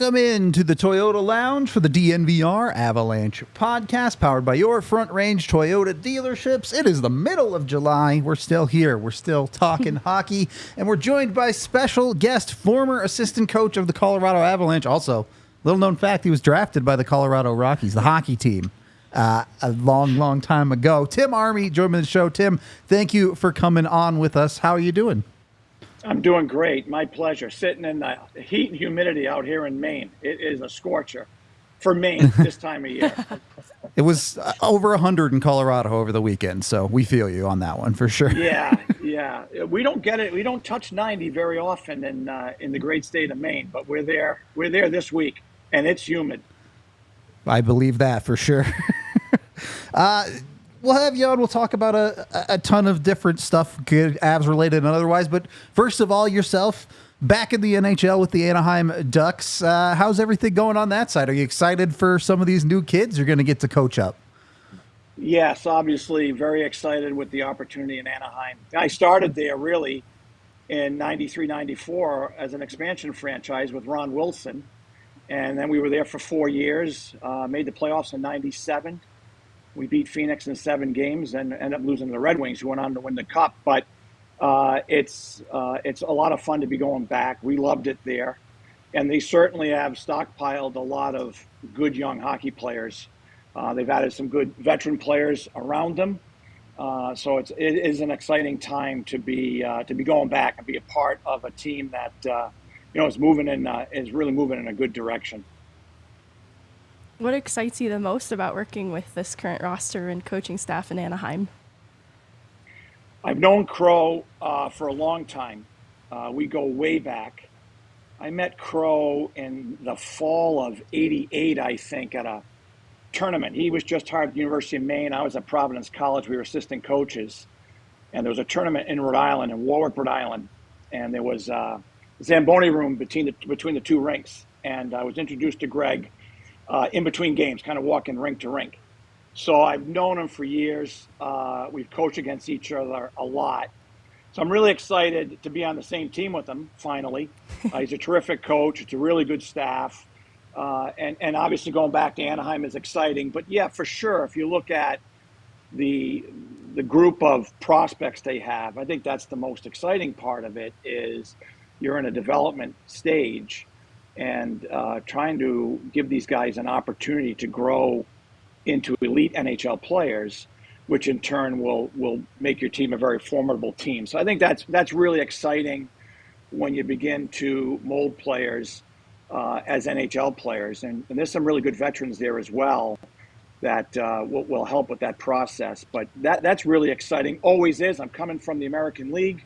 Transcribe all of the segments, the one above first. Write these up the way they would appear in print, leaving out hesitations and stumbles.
Welcome into the Toyota Lounge for the DNVR Avalanche Podcast, powered by your Front Range Toyota dealerships. It is the middle of July. We're still here. We're still talking hockey, and we're joined by special guest, former assistant coach of the Colorado Avalanche. Also, little known fact, he was drafted by the Colorado Rockies, the hockey team, a long time ago. Tim Army joined me on the show. Tim, thank you for coming on with us. How are you doing? I'm doing great. My pleasure. Sitting in the heat and humidity out here in Maine. It is a scorcher for Maine this time of year. It was over 100 in Colorado over the weekend, so we feel you on that one for sure. Yeah. We don't get it. We don't touch 90 very often in the great state of Maine, but we're there. We're there this week, and it's humid. I believe that for sure. We'll have you on. We'll talk about a ton of different stuff, good Avs related and otherwise. But first of all, yourself, back in the NHL with the Anaheim Ducks. How's everything going on that side? Are you excited for some of these new kids you're going to get to coach up? Yes, obviously very excited with the opportunity in Anaheim. I started there really in 93, 94 as an expansion franchise with Ron Wilson. And then we were there for 4 years, made the playoffs in 97. We beat Phoenix in 7 games and ended up losing to the Red Wings, who went on to win the Cup. But it's a lot of fun to be going back. We loved it there. And they certainly have stockpiled a lot of good young hockey players. They've added some good veteran players around them. So it is an exciting time to be going back and be a part of a team that is really moving in a good direction. What excites you the most about working with this current roster and coaching staff in Anaheim? I've known Crow for a long time. We go way back. I met Crow in the fall of '88, I think, at a tournament. He was just hired at the University of Maine. I was at Providence College. We were assistant coaches. And there was a tournament in Rhode Island, in Warwick, Rhode Island. And there was a Zamboni room between the two rinks. And I was introduced to Greg in between games, kind of walking rink to rink. So I've known him for years. We've coached against each other a lot. So I'm really excited to be on the same team with him, finally. He's a terrific coach. It's a really good staff. And obviously going back to Anaheim is exciting. But yeah, for sure, if you look at the group of prospects they have, I think that's the most exciting part of it is you're in a development stage and trying to give these guys an opportunity to grow into elite NHL players, which in turn will make your team a very formidable team. So I think that's really exciting when you begin to mold players as NHL players. And there's some really good veterans there as well that will help with that process. But that's really exciting, always is. I'm coming from the American League.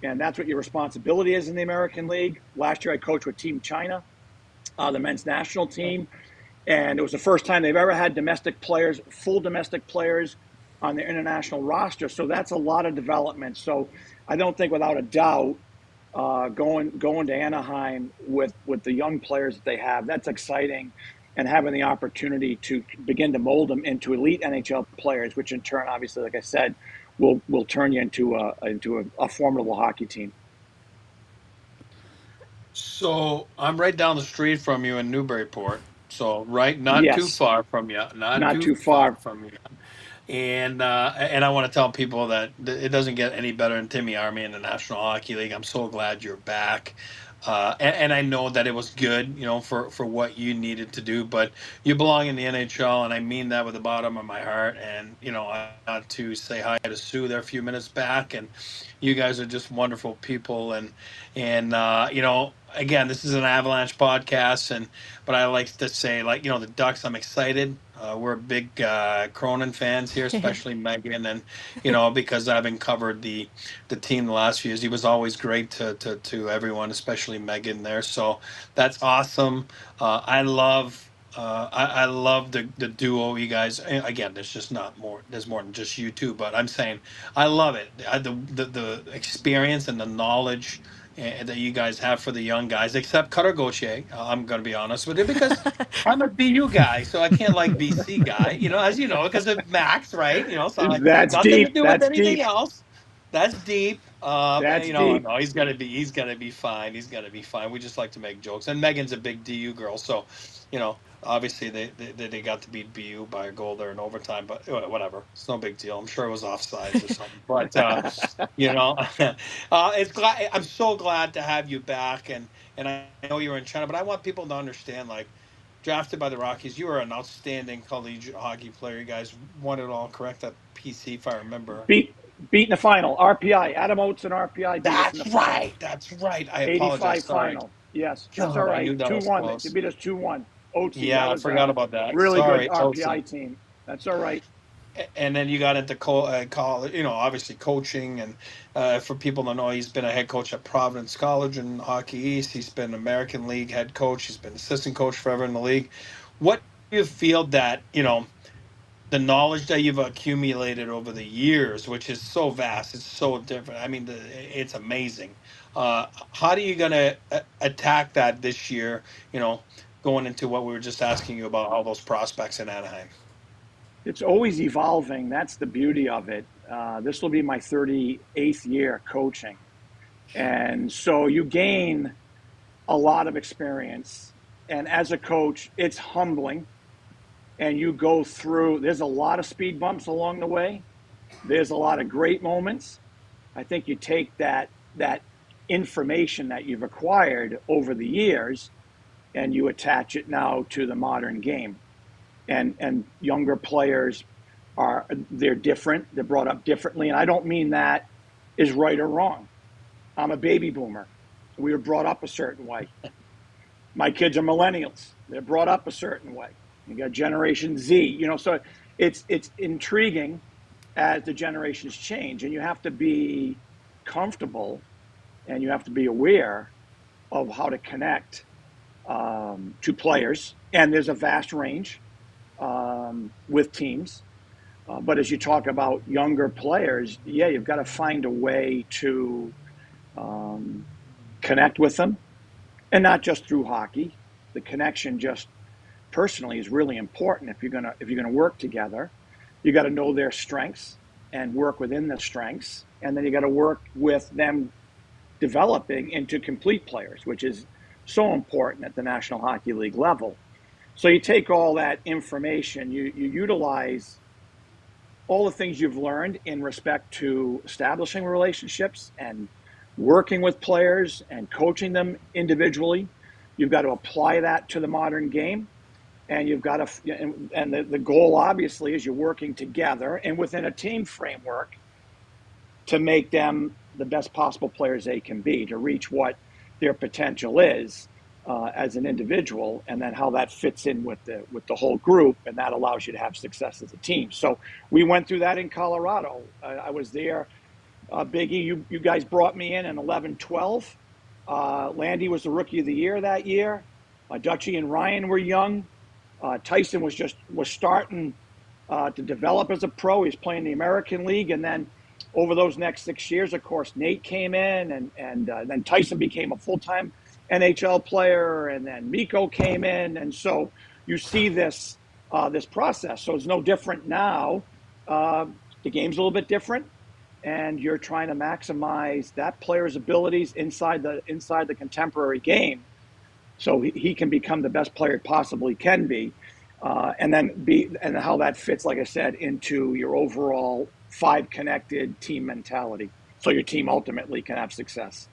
And that's what your responsibility is in the American League. Last year I coached with Team China, the men's national team. And it was the first time they've ever had full domestic players on their international roster. So that's a lot of development. So I don't think without a doubt going to Anaheim with the young players that they have, that's exciting. And having the opportunity to begin to mold them into elite NHL players, which in turn, obviously, like I said, will turn you into a formidable hockey team. So I'm right down the street from you in Newburyport. So not Yes. too far from you, not too far from you. And I want to tell people that it doesn't get any better than Timmy Army in the National Hockey League. I'm so glad you're back. And I know that it was good, for what you needed to do, but you belong in the NHL, and I mean that with the bottom of my heart. And, I got to say hi to Sue there a few minutes back, and you guys are just wonderful people. And again, this is an Avalanche podcast, but I like to say, the Ducks, I'm excited. We're big Cronin fans here, especially Megan, and because I've been covered the team the last few years. He was always great to everyone, especially Megan there. So that's awesome. I love the duo, you guys. Again, there's more than just you two, but I'm saying I love it. The experience and the knowledge that you guys have for the young guys, except Cutter Gauthier. I'm going to be honest with you because I'm a BU guy, so I can't like BC guy, as you know, because of Max, right? So That's nothing deep. to do That's with anything deep. else. That's deep. That's deep. No, he's gonna be fine. He's gonna be fine. We just like to make jokes. And Megan's a big DU girl, so, obviously they got to beat BU by a goal there in overtime, but whatever. It's no big deal. I'm sure it was offsides or something. But it's glad. I'm so glad to have you back, and I know you're in China, but I want people to understand, like, drafted by the Rockies, you are an outstanding collegiate hockey player. You guys won it all, correct? That PC, if I remember. Beat in the final. RPI. Adam Oates and RPI beat us in the final. That's right. I 85 apologize. Sorry. final. Yes, that's God, all I right. knew that was 2-1. close. They beat us 2-1. Oates. Yeah, I forgot about that. Really Sorry, good RPI Oatesy. team. That's all right. And then you got into college, obviously coaching. And for people to know, he's been a head coach at Providence College in Hockey East. He's been American League head coach. He's been assistant coach forever in the league. What do you feel that, the knowledge that you've accumulated over the years, which is so vast, it's so different. I mean, it's amazing. How are you going to attack that this year, going into what we were just asking you about, all those prospects in Anaheim? It's always evolving. That's the beauty of it. This will be my 38th year coaching. And so you gain a lot of experience. And as a coach, it's humbling. And you go through, there's a lot of speed bumps along the way. There's a lot of great moments. I think you take that information that you've acquired over the years and you attach it now to the modern game. And younger players they're different. They're brought up differently. And I don't mean that is right or wrong. I'm a baby boomer. We were brought up a certain way. My kids are millennials. They're brought up a certain way. You got Generation Z, so it's intriguing as the generations change, and you have to be comfortable and you have to be aware of how to connect to players. And there's a vast range with teams. But as you talk about younger players, you've got to find a way to connect with them, and not just through hockey. The connection just personally is really important. If you're gonna work together, you got to know their strengths and work within the strengths, and then you got to work with them developing into complete players, which is so important at the National Hockey League level. So you take all that information, you utilize all the things you've learned in respect to establishing relationships and working with players and coaching them individually. You've got to apply that to the modern game. And you've got to, and the goal obviously is you're working together and within a team framework to make them the best possible players they can be, to reach what their potential is as an individual, and then how that fits in with the whole group, and that allows you to have success as a team. So we went through that in Colorado. I was there. Biggie, you guys brought me in 11-12. Landy was the Rookie of the Year that year. Duchene and Ryan were young. Tyson was starting to develop as a pro. He's playing the American League, and then over those next 6 years, of course, Nate came in, and then Tyson became a full-time NHL player, and then Mikko came in, and so you see this process. So it's no different now. The game's a little bit different, and you're trying to maximize that player's abilities inside the contemporary game, so he can become the best player it possibly can be, and how that fits, like I said, into your overall 5-connected team mentality, so your team ultimately can have success.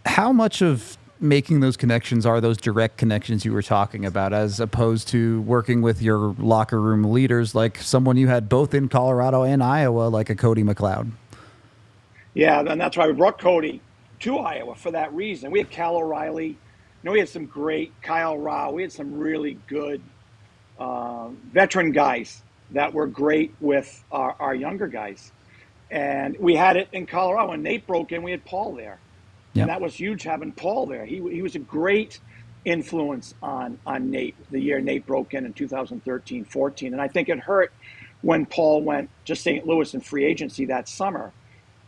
How much of making those connections are those direct connections you were talking about, as opposed to working with your locker room leaders, like someone you had both in Colorado and Iowa, like a Cody McLeod? Yeah, and that's why we brought Cody to Iowa for that reason. We had Cal O'Reilly. We had some great Kyle Rao. We had some really good veteran guys that were great with our younger guys. And we had it in Colorado. When Nate broke in, we had Paul there. Yep. And that was huge having Paul there. He was a great influence on Nate the year Nate broke in 2013-14. And I think it hurt when Paul went to St. Louis in free agency that summer.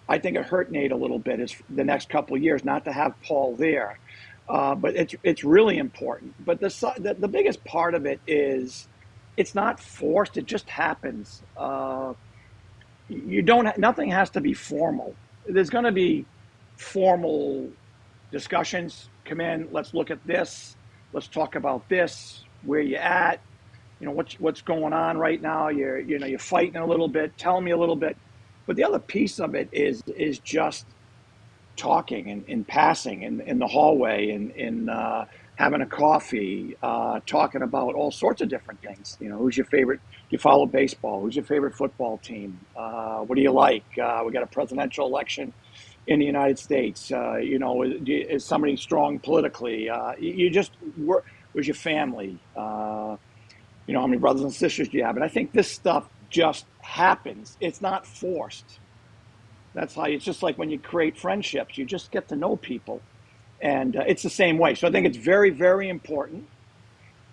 I think it hurt Nate a little bit the next couple of years not to have Paul there. But it's really important. But the biggest part of it is it's not forced. It just happens. Nothing has to be formal. there's going to be formal discussions. Come in, let's look at this. Let's talk about this. Where you at? You know, what's going on right now? You're fighting a little bit. Tell me a little bit. But the other piece of it is just talking and passing in the hallway and having a coffee, talking about all sorts of different things. You know, who's your favorite? Do you follow baseball? Who's your favorite football team? What do you like? We got a presidential election in the United States. You know, is somebody strong politically? You just work. Where's your family? You know, how many brothers and sisters do you have? And I think this stuff just happens. It's not forced. That's how it's just like when you create friendships, you just get to know people. And it's the same way. So I think it's very, very important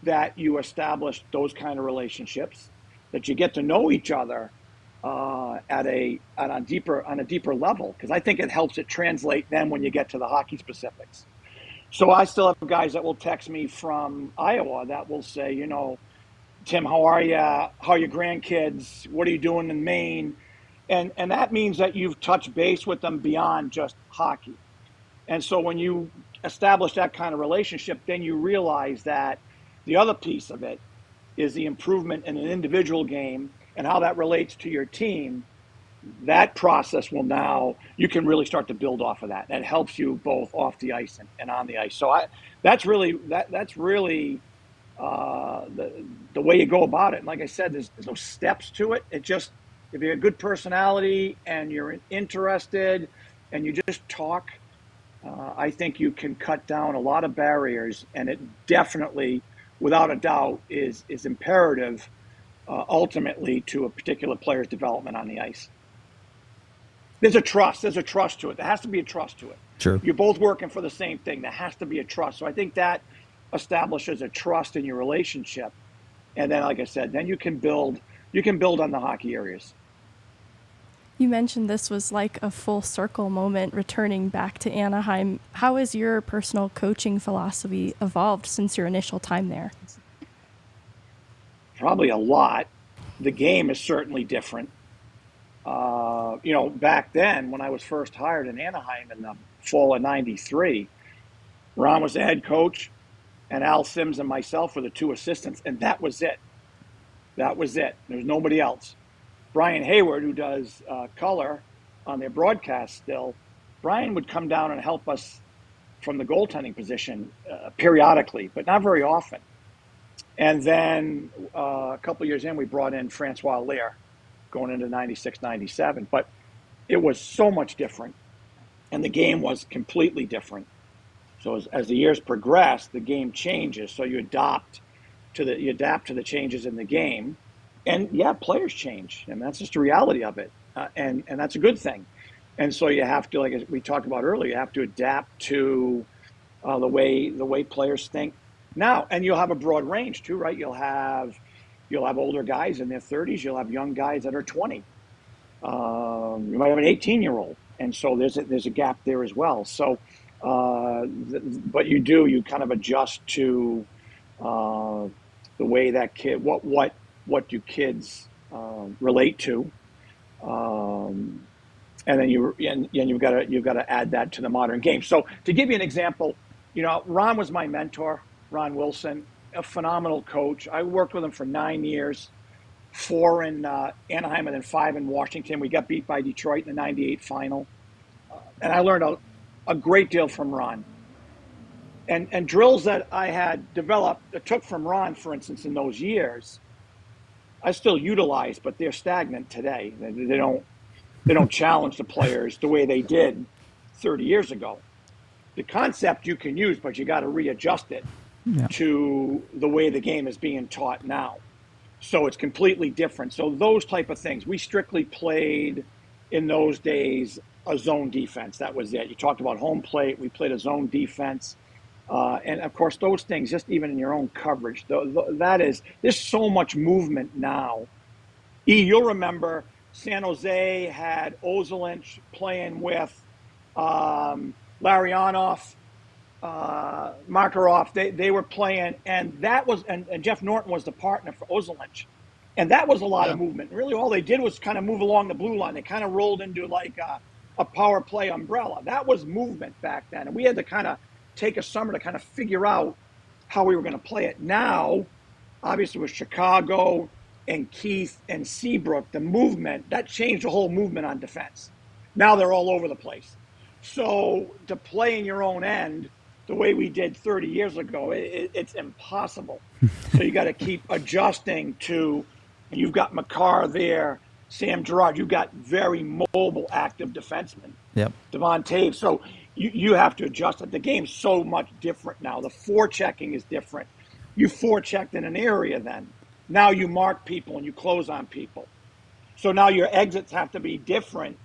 that you establish those kind of relationships, that you get to know each other on a deeper level, because I think it helps it translate then when you get to the hockey specifics. So I still have guys that will text me from Iowa that will say, you know, Tim, how are you? How are your grandkids? What are you doing in Maine? And that means that you've touched base with them beyond just hockey. And so when you establish that kind of relationship, then you realize that the other piece of it is the improvement in an individual game and how that relates to your team. That process will now, you can really start to build off of that. That helps you both off the ice and on the ice. So that's really the way you go about it. And like I said, there's no steps to it. It just, if you have a good personality and you're interested and you just talk, I think you can cut down a lot of barriers, and it definitely, without a doubt, is imperative ultimately to a particular player's development on the ice. There's a trust to it. There has to be a trust to it. Sure. You're both working for the same thing. There has to be a trust. So I think that establishes a trust in your relationship. And then, like I said, then you can build on the hockey areas. You mentioned this was like a full circle moment returning back to Anaheim. How has your personal coaching philosophy evolved since your initial time there? Probably a lot. The game is certainly different. You know, back then when I was first hired in Anaheim in the fall of '93, Ron was the head coach, and Al Sims and myself were the two assistants, and that was it. That was it. There's nobody else. Brian Hayward, who does color on their broadcast still, Brian would come down and help us from the goaltending position periodically, but not very often. And then a couple of years in, we brought in Francois Lear going into 96, 97. But it was so much different, and the game was completely different. So as the years progress, the game changes. So you adapt to the changes in the game. And yeah, players change, and that's just the reality of it, and that's a good thing. And so you have to, like we talked about earlier, you have to adapt to the way players think now. And you'll have a broad range too, right? You'll have older guys in their 30s. You'll have young guys that are 20. You might have an 18-year-old, and so there's a gap there as well. So, but you kind of adjust to the way that kid what do kids relate to, and then you've got to add that to the modern game. So to give you an example, you know, Ron was my mentor, Ron Wilson, a phenomenal coach. I worked with him for 9 years, 4 in Anaheim and then 5 in Washington. We got beat by Detroit in the '98 final, and I learned a great deal from Ron. And drills that I had developed, that took from Ron, for instance, in those years, I still utilize, but they're stagnant today. They don't challenge the players the way they did 30 years ago. The concept you can use, but you got to readjust it to the way the game is being taught now. So it's completely different. So those type of things, we strictly played in those days a zone defense. That was it. You talked about home plate. We played a zone defense. And of course, those things, just even in your own coverage, there's so much movement now. You'll remember San Jose had Ozolinsh playing with Larionov, Makarov. They were playing, and that was, and Jeff Norton was the partner for Ozolinsh. And that was a lot of movement. Really, all they did was kind of move along the blue line. They kind of rolled into like a power play umbrella. That was movement back then. And we had to kind of take a summer to kind of figure out how we were going to play it. Now, obviously with Chicago and Keith and Seabrook, the movement, that changed the whole movement on defense. Now they're all over the place. So to play in your own end the way we did 30 years ago, it's impossible. So you got to keep adjusting to, and you've got Makar there, Sam Girard, you've got very mobile, active defensemen. Yep. Devon Taves. So you have to adjust it. The game's so much different now. The forechecking is different. You forechecked in an area then. Now you mark people and you close on people. So now your exits have to be different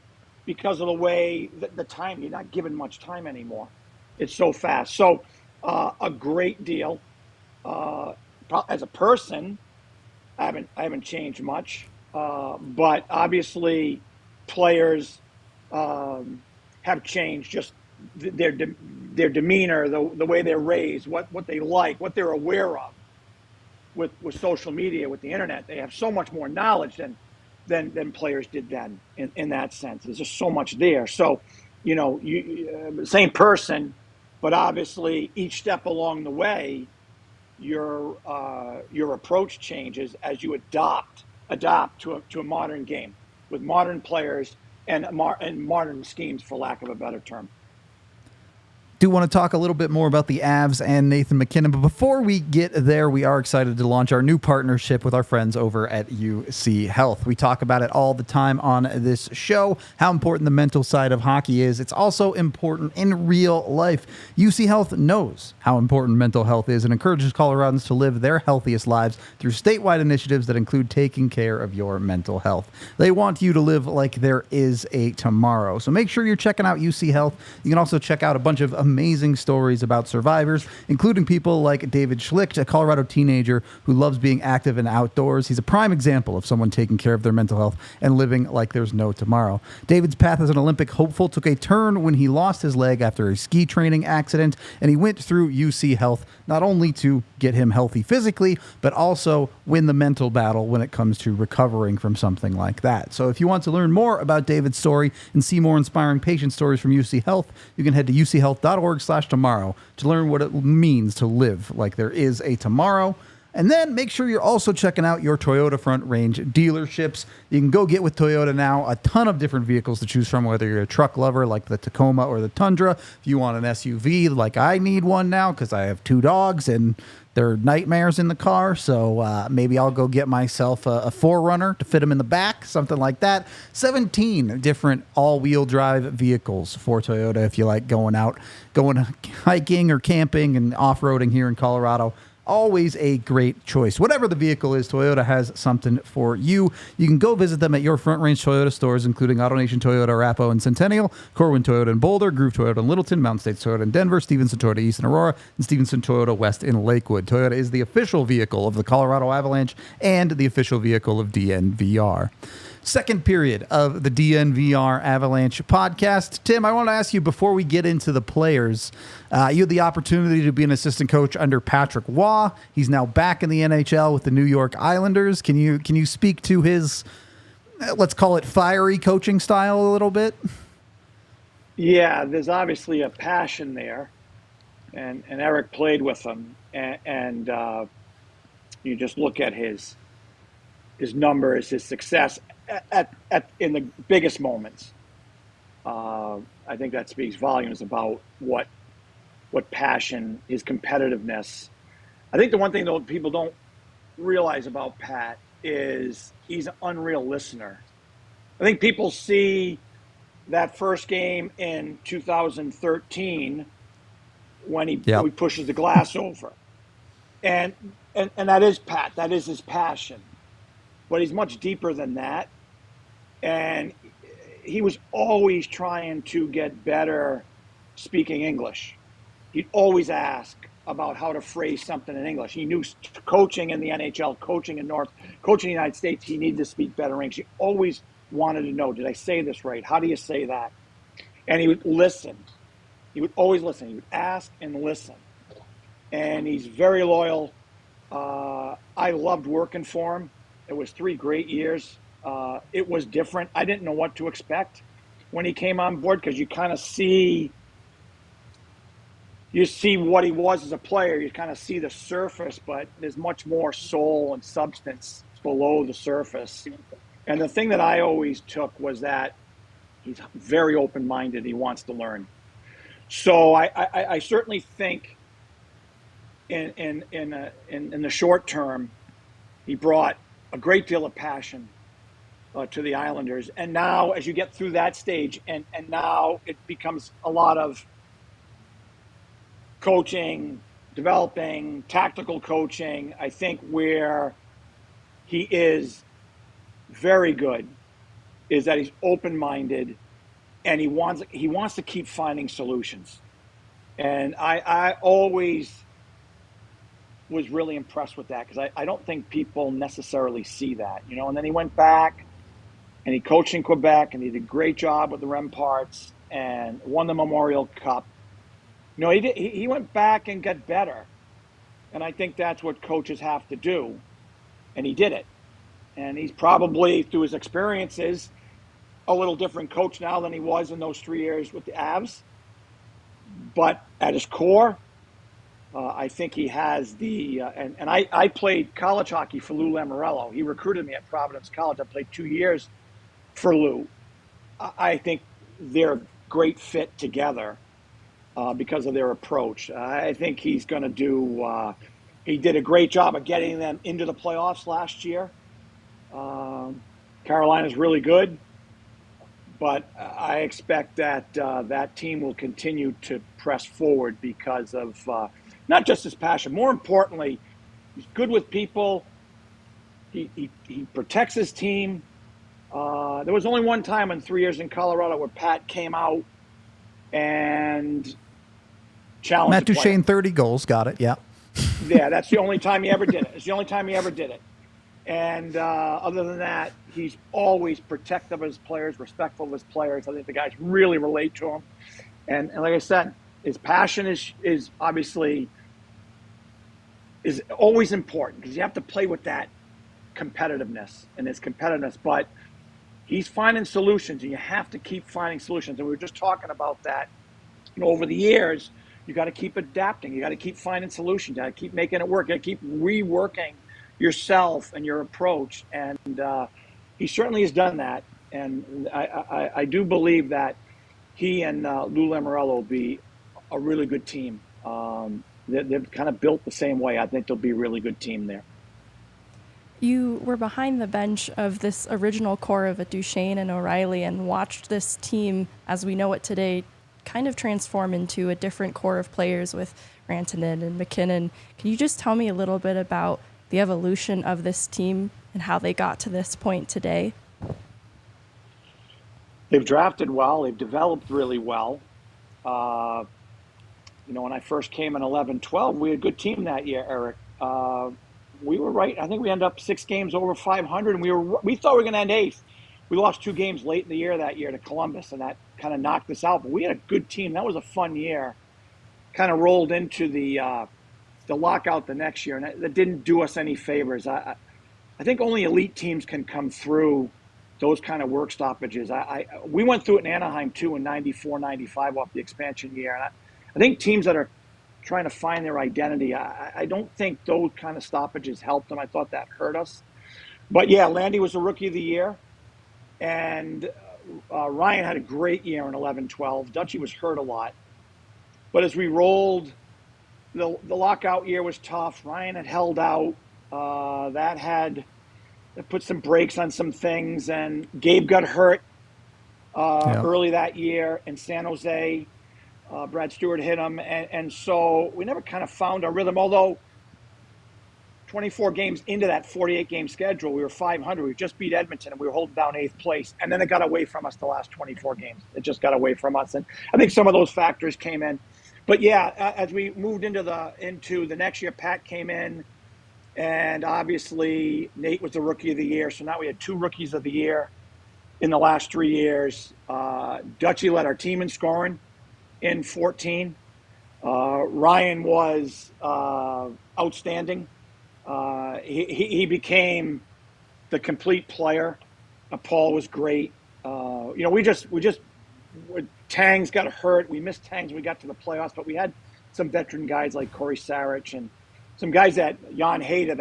because of the way the time, you're not given much time anymore. It's so fast. So a great deal. As a person, I haven't changed much. But obviously players have changed, just their demeanor, the way they're raised, what they like, what they're aware of. With social media, with the internet, they have so much more knowledge than players did then in that sense. There's just so much there. So, same person, but obviously each step along the way, your approach changes as you adopt to a modern game with modern players and modern schemes, for lack of a better term. Do want to talk a little bit more about the Avs and Nathan MacKinnon, but before we get there, we are excited to launch our new partnership with our friends over at UC Health. We talk about it all the time on this show, how important the mental side of hockey is. It's also important in real life. UC Health knows how important mental health is and encourages Coloradans to live their healthiest lives through statewide initiatives that include taking care of your mental health. They want you to live like there is a tomorrow. So make sure you're checking out UC Health. You can also check out a bunch of amazing stories about survivors, including people like David Schlicht, a Colorado teenager who loves being active and outdoors. He's a prime example of someone taking care of their mental health and living like there's no tomorrow. David's path as an Olympic hopeful took a turn when he lost his leg after a ski training accident, and he went through UC Health not only to get him healthy physically, but also win the mental battle when it comes to recovering from something like that. So if you want to learn more about David's story and see more inspiring patient stories from UC Health, you can head to uchealth.org/tomorrow to learn what it means to live like there is a tomorrow. And then make sure you're also checking out your Toyota Front Range dealerships. You can go get with Toyota now a ton of different vehicles to choose from, whether you're a truck lover like the Tacoma or the Tundra. If you want an SUV like I need one now because I have 2 dogs and they're nightmares in the car. So maybe I'll go get myself a 4Runner to fit them in the back, something like that. 17 different all-wheel drive vehicles for Toyota if you like going hiking or camping and off-roading here in Colorado. Always a great choice. Whatever the vehicle is, Toyota has something for you. You can go visit them at your Front Range Toyota stores, including AutoNation Toyota, Arapahoe and Centennial, Corwin Toyota in Boulder, Groove Toyota in Littleton, Mountain States Toyota in Denver, Stevenson Toyota East in Aurora, and Stevenson Toyota West in Lakewood. Toyota is the official vehicle of the Colorado Avalanche and the official vehicle of DNVR. Second period of the DNVR Avalanche podcast. Tim, I want to ask you, before we get into the players, you had the opportunity to be an assistant coach under Patrick Waugh. He's now back in the NHL with the New York Islanders. Can you speak to his, let's call it, fiery coaching style a little bit? Yeah, there's obviously a passion there, and Eric played with him, and you just look at his numbers, his success in the biggest moments. I think that speaks volumes about what passion, his competitiveness. I think the one thing that people don't realize about Pat is he's an unreal listener. I think people see that first game in 2013 when he pushes the glass over, and that is Pat. That is his passion. But he's much deeper than that. And he was always trying to get better speaking English. He'd always ask about how to phrase something in English. He knew coaching in the NHL, coaching in the United States, he needed to speak better English. He always wanted to know, did I say this right? How do you say that? And he would listen. He would always listen. He would ask and listen. And he's very loyal. I loved working for him. It was 3 great years. It was different. I didn't know what to expect. when he came on board, because you kind of see what he was as a player. You kind of see the surface, but there's much more soul and substance below the surface. And the thing that I always took was that he's very open-minded. He wants to learn. So I certainly think in the short term, he brought a great deal of passion to the Islanders. And now, as you get through that stage, and now it becomes a lot of coaching, developing, tactical coaching. I think where he is very good is that he's open-minded, and he wants to keep finding solutions. And I always was really impressed with that, because I don't think people necessarily see that, And then he went back and he coached in Quebec, and he did a great job with the Remparts and won the Memorial Cup. He went back and got better. And I think that's what coaches have to do. And he did it. And he's probably, through his experiences, a little different coach now than he was in those 3 years with the Avs. But at his core, I think he has and I played college hockey for Lou Lamoriello. He recruited me at Providence College. I played 2 years for Lou. I think they're a great fit together because of their approach. I think he's going to do he did a great job of getting them into the playoffs last year. Carolina's really good, but I expect that that team will continue to press forward because of not just his passion. More importantly, he's good with people. He protects his team. There was only one time in 3 years in Colorado where Pat came out and challenged Matt the player. Duchene, 30 goals. Got it. Yeah. Yeah, that's the only time he ever did it. It's the only time he ever did it. And other than that, he's always protective of his players, respectful of his players. I think the guys really relate to him. And like I said, his passion is obviously is always important, because you have to play with that competitiveness and his competitiveness. But he's finding solutions, and you have to keep finding solutions. And we were just talking about that. Over the years, you got to keep adapting. You got to keep finding solutions. You got to keep making it work. You got to keep reworking yourself and your approach. And he certainly has done that. And I do believe that he and Lou Lamoriello will be a really good team. They've kind of built the same way. I think they'll be a really good team there. You were behind the bench of this original core of Duchene and O'Reilly and watched this team, as we know it today, kind of transform into a different core of players with Rantanen and MacKinnon. Can you just tell me a little bit about the evolution of this team and how they got to this point today? They've drafted well. They've developed really well. When I first came in 11-12, we had a good team that year, Eric. We were right. I think we ended up 6 games over 500, and we thought we were going to end 8th. We lost 2 games late in the year that year to Columbus, and that kind of knocked us out. But we had a good team. That was a fun year. Kind of rolled into the lockout the next year, and that didn't do us any favors. I think only elite teams can come through those kind of work stoppages. We went through it in Anaheim, too, in 94, 95 off the expansion year. And I think teams that are trying to find their identity, I don't think those kind of stoppages helped them. I thought that hurt us. But, yeah, Landy was the Rookie of the Year. And Ryan had a great year in 11-12. Dutchie was hurt a lot. But as we rolled, the lockout year was tough. Ryan had held out. That put some brakes on some things. And Gabe got hurt early that year in San Jose. Brad Stewart hit him. And so we never kind of found our rhythm, although 24 games into that 48-game schedule, we were 500. We just beat Edmonton, and we were holding down 8th place. And then it got away from us the last 24 games. It just got away from us. And I think some of those factors came in. But, yeah, as we moved into the next year, Pat came in, and obviously Nate was the Rookie of the Year. So now we had 2 Rookies of the Year in the last 3 years. Dutchie led our team in scoring in 14. Ryan was outstanding. He became the complete player. Paul was great. We just Tangs got hurt. We missed Tangs when we got to the playoffs, but we had some veteran guys like Corey Sarich and some guys that Jan Hayda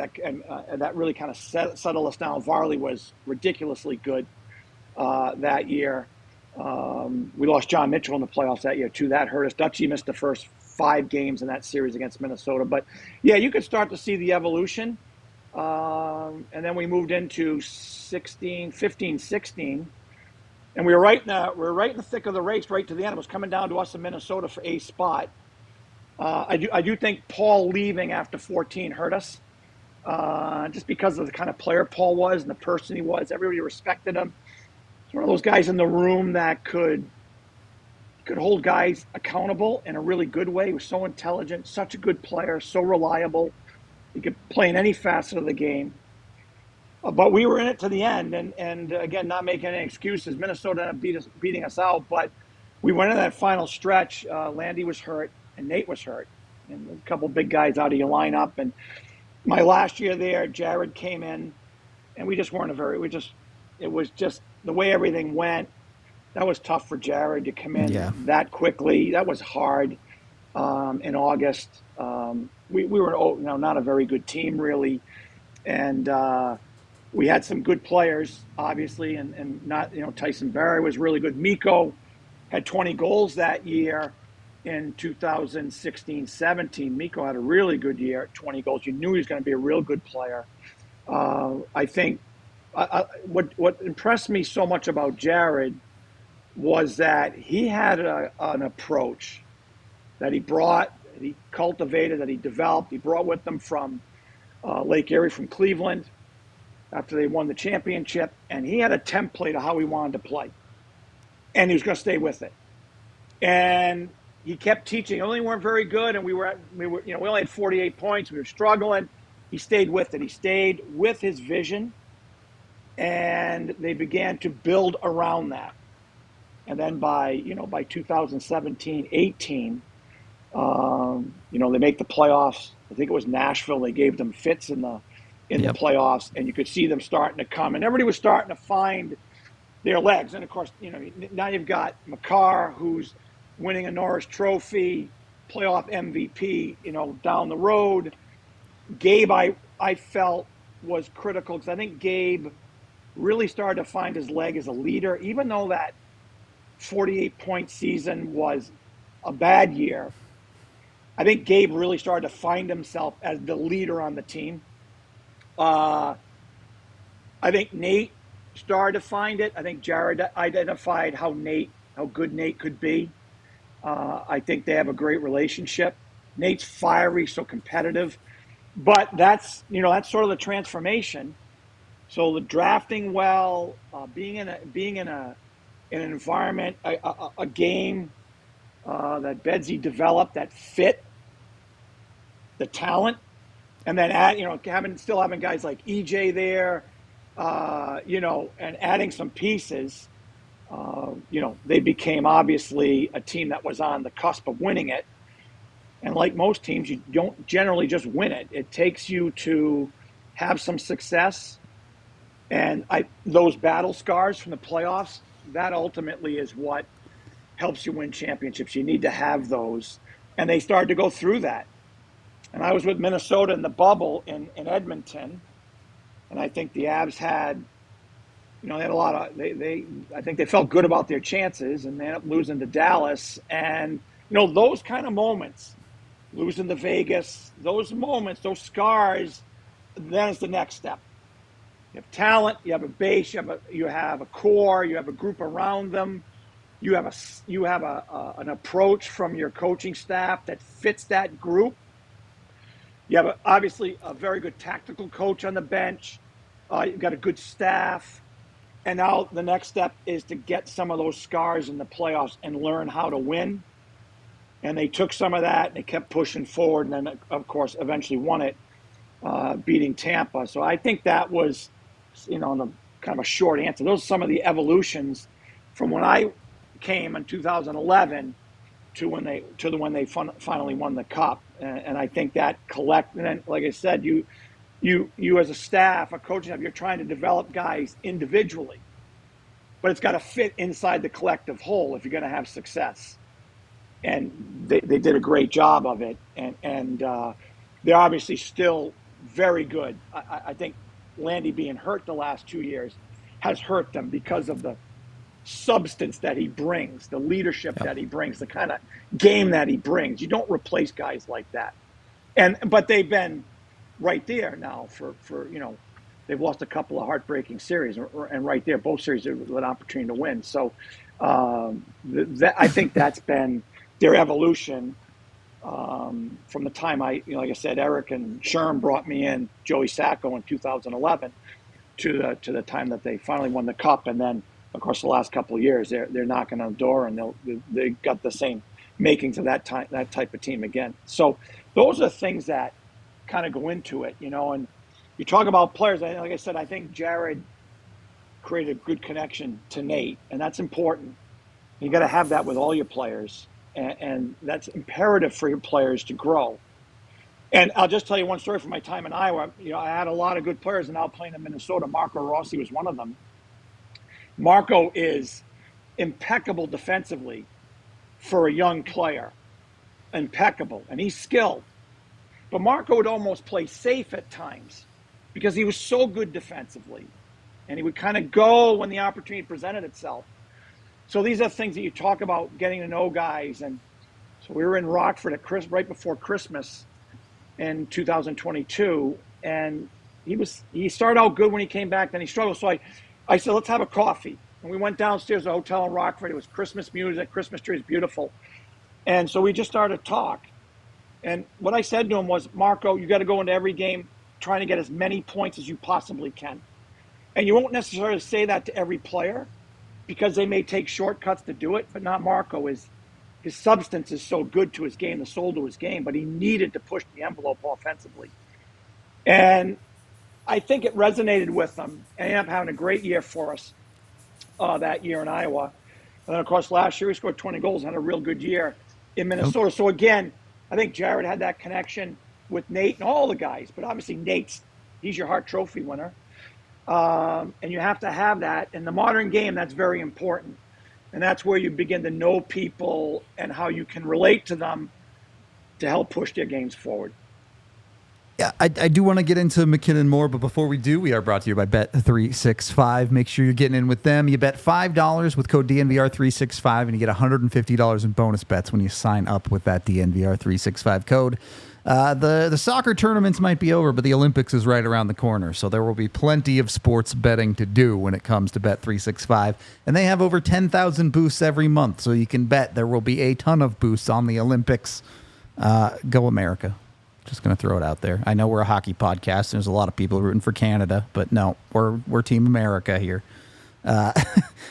that really kind of settled us down. Varley was ridiculously good that year. We lost John Mitchell in the playoffs that year too. That hurt us. Dutchie missed the first 5 games in that series against Minnesota. But yeah, you could start to see the evolution. And then we moved into 15, 16. And we were right in the thick of the race, right to the end. It was coming down to us in Minnesota for a spot. I do think Paul leaving after 14 hurt us, just because of the kind of player Paul was and the person he was. Everybody respected him. He's one of those guys in the room that could hold guys accountable in a really good way. He was so intelligent, such a good player, so reliable. He could play in any facet of the game. But we were in it to the end, and again, not making any excuses. Minnesota ended up beating us out, but we went in that final stretch. Landy was hurt, and Nate was hurt, and a couple big guys out of your lineup. And my last year there, Jared came in, and we just weren't it was just the way everything went. That was tough for Jared to come in that quickly. That was hard in August. We were not a very good team, really, and we had some good players, obviously, and not, Tyson Barrie was really good. Mikko had 20 goals that year in 2016-17. Mikko had a really good year at 20 goals. You knew he was going to be a real good player. I think what impressed me so much about Jared was that he had an approach that he brought, that he cultivated, that he developed. He brought with him from Lake Erie, from Cleveland, after they won the championship, and he had a template of how he wanted to play, and he was going to stay with it. And he kept teaching. Only weren't very good, and we only had 48 points. We were struggling. He stayed with it. He stayed with his vision, and they began to build around that. And then by 2017-18, they make the playoffs. I think it was Nashville. They gave them fits in the playoffs, and you could see them starting to come, and everybody was starting to find their legs. And of course, now you've got Makar, who's winning a Norris Trophy, playoff MVP, down the road. Gabe, I felt was critical, because I think Gabe really started to find his leg as a leader, even though that 48-point season was a bad year. I think Gabe really started to find himself as the leader on the team. I think Nate started to find it. I think Jared identified how good Nate could be. I think they have a great relationship. Nate's fiery, so competitive, but that's sort of the transformation. So the drafting well, being in an environment, a game that Bedsy developed that fit the talent. And then still having guys like EJ there, and adding some pieces, they became obviously a team that was on the cusp of winning it. And like most teams, you don't generally just win it. It takes you to have some success. And those battle scars from the playoffs, that ultimately is what helps you win championships. You need to have those. And they started to go through that. And I was with Minnesota in the bubble in Edmonton, and I think the Avs had, they had a lot of, I think they felt good about their chances, and they ended up losing to Dallas. And, those kind of moments, losing to Vegas, those moments, those scars, then it's the next step. You have talent, you have a base, you have a core, you have a group around them, you have an approach from your coaching staff that fits that group. You have obviously a very good tactical coach on the bench. You've got a good staff. And now the next step is to get some of those scars in the playoffs and learn how to win. And they took some of that, and they kept pushing forward, and then, of course, eventually won it, beating Tampa. So I think that was, kind of a short answer. Those are some of the evolutions from when I came in 2011 to when they finally won the Cup. And I think that and then, like I said, you as a staff, a coaching staff, you're trying to develop guys individually. but it's got to fit inside the collective whole if you're going to have success. And they did a great job of it. And they're obviously still very good. I think Landy being hurt the last 2 years has hurt them because of the substance that he brings, the leadership that he brings, the kind of game that he brings. You don't replace guys like that. But they've been right there now for they've lost a couple of heartbreaking series, and right there, both series with an opportunity to win. So I think that's been their evolution from the time like I said, Eric and Sherm brought me in, Joey Sacco in 2011 to the time that they finally won the cup. And then, of course, the last couple of years, they're knocking on the door, and they got the same makings of that type of team again. So those are things that kind of go into it, and you talk about players. Like I said, I think Jared created a good connection to Nate, and that's important. You got to have that with all your players, and that's imperative for your players to grow. And I'll just tell you one story from my time in Iowa. I had a lot of good players, and now playing in Minnesota. Marco Rossi was one of them. Marco is impeccable defensively for a young player. Impeccable, and he's skilled. But Marco would almost play safe at times because he was so good defensively. And he would kind of go when the opportunity presented itself. So these are things that you talk about, getting to know guys. And so we were in Rockford right before Christmas in 2022. And he started out good when he came back, then he struggled. So I said, let's have a coffee. And we went downstairs to a hotel in Rockford. It was Christmas music, Christmas tree was beautiful. And so we just started to talk. And what I said to him was, Marco, you got to go into every game trying to get as many points as you possibly can. And you won't necessarily say that to every player because they may take shortcuts to do it, but not Marco. His substance is so good to his game, the soul to his game, but he needed to push the envelope offensively. And I think it resonated with them, and he ended up having a great year for us that year in Iowa. And then, of course, last year he scored 20 goals and had a real good year in Minnesota. So, again, I think Jared had that connection with Nate and all the guys, but obviously he's your Hart Trophy winner. And you have to have that. In the modern game, that's very important. And that's where you begin to know people and how you can relate to them to help push their games forward. Yeah, I do want to get into MacKinnon more, but before we do, we are brought to you by Bet365. Make sure you're getting in with them. You bet $5 with code DNVR365, and you get $150 in bonus bets when you sign up with that DNVR365 code. The soccer tournaments might be over, but the Olympics is right around the corner, so there will be plenty of sports betting to do when it comes to Bet365. And they have over 10,000 boosts every month, so you can bet there will be a ton of boosts on the Olympics. Go America. Just going to throw it out there. I know we're a hockey podcast. There's a lot of people rooting for Canada, but no, we're Team America here.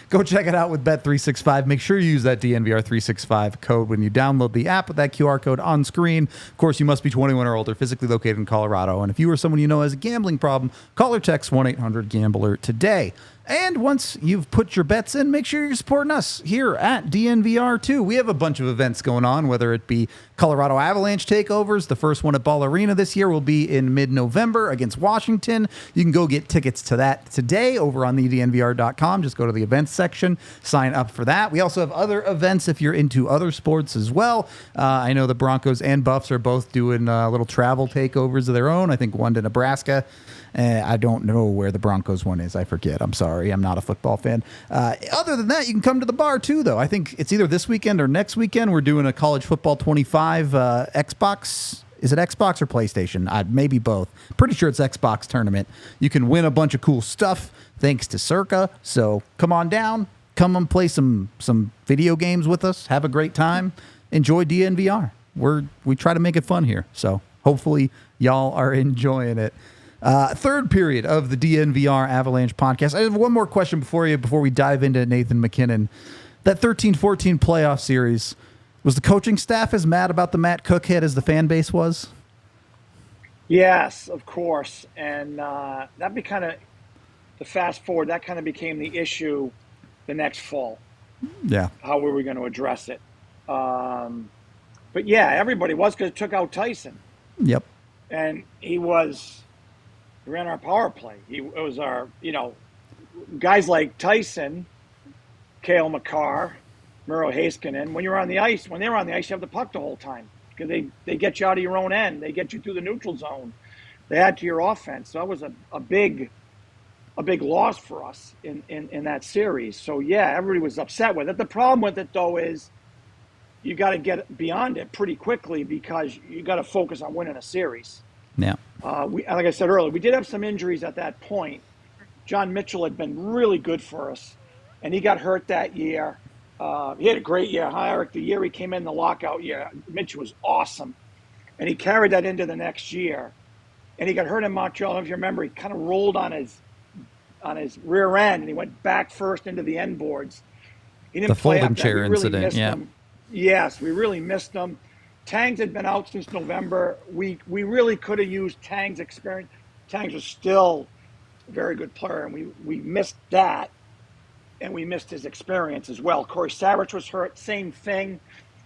Go check it out with Bet365. Make sure you use that DNVR365 code when you download the app with that QR code on screen. Of course, you must be 21 or older, physically located in Colorado. And if you or someone you know has a gambling problem, call or text 1-800-GAMBLER today. And once you've put your bets in, make sure you're supporting us here at DNVR too. We have a bunch of events going on, whether it be Colorado Avalanche takeovers. The first one at Ball Arena this year will be in mid-November against Washington. You can go get tickets to that today over on thednvr.com. Just go to the events section, sign up for that. We also have other events if you're into other sports as well. I know the Broncos and Buffs are both doing little travel takeovers of their own. I think one to Nebraska. I don't know where the Broncos one is. I forget. I'm sorry. I'm not a football fan. Other than that, you can come to the bar too, though. I think it's either this weekend or next weekend. We're doing a College Football 25 Xbox. Is it Xbox or PlayStation? Maybe both. Pretty sure it's Xbox tournament. You can win a bunch of cool stuff thanks to Circa. So come on down. Come and play some video games with us. Have a great time. Enjoy DNVR. We try to make it fun here. So hopefully y'all are enjoying it. Third period of the DNVR Avalanche podcast. I have one more question before we dive into Nathan MacKinnon. That 13-14 playoff series, was the coaching staff as mad about the Matt Cook hit as the fan base was? Yes, of course. And that'd be kind of the fast forward. That kind of became the issue the next fall. Yeah. How were we going to address it? But yeah, everybody was, because it took out Tyson. Yep. And he ran our power play. It was our, guys like Tyson Kale McCarr, Murrow Heiskanen. When you're on the ice, when they were on the ice, you have the puck the whole time because they get you out of your own end. They get you through the neutral zone. They add to your offense. So that was a big loss for us in that series. So yeah, everybody was upset with it. The problem with it though is you got to get beyond it pretty quickly because you got to focus on winning a series. Yeah. Like I said earlier, we did have some injuries at that point. John Mitchell had been really good for us, and he got hurt that year. He had a great year. Eric, the year he came in the lockout year, Mitch was awesome, and he carried that into the next year. And he got hurt in Montreal. If you remember, he kind of rolled on his rear end, and he went back first into the end boards. He didn't The play folding after that. chair We really incident, missed yeah. him. Yes, we really missed him. Tangs had been out since November. We really could have used Tangs' experience. Tangs was still a very good player, and we missed that, and we missed his experience as well. Corey Savage was hurt, same thing,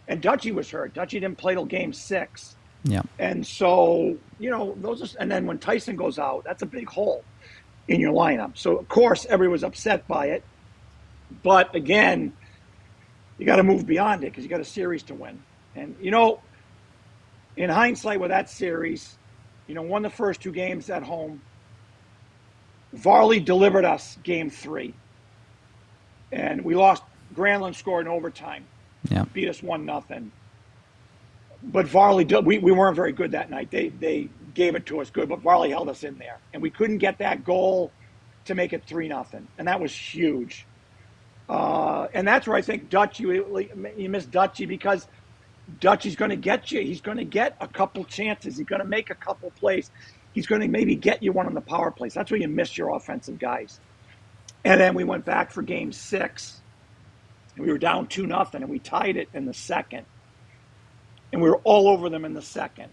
and Duchie was hurt. Duchie didn't play till Game 6. Yeah. And so, and then when Tyson goes out, that's a big hole in your lineup. So, of course, everybody was upset by it. But, again, you got to move beyond it because you got a series to win. And, in hindsight with that series, won the first 2 games at home. Varley delivered us Game 3. And we lost. Granlund scored in overtime. Yeah. Beat us 1-0. But Varley, we weren't very good that night. They gave it to us good, but Varley held us in there. And we couldn't get that goal to make it 3-0. And that was huge. And that's where I think you miss Duchie because Duchie's going to get you. He's going to get a couple chances. He's going to make a couple plays. He's going to maybe get you one on the power plays. That's where you miss your offensive guys. And then we went back for Game 6. And we were down 2-0, and we tied it in the second. And we were all over them in the second.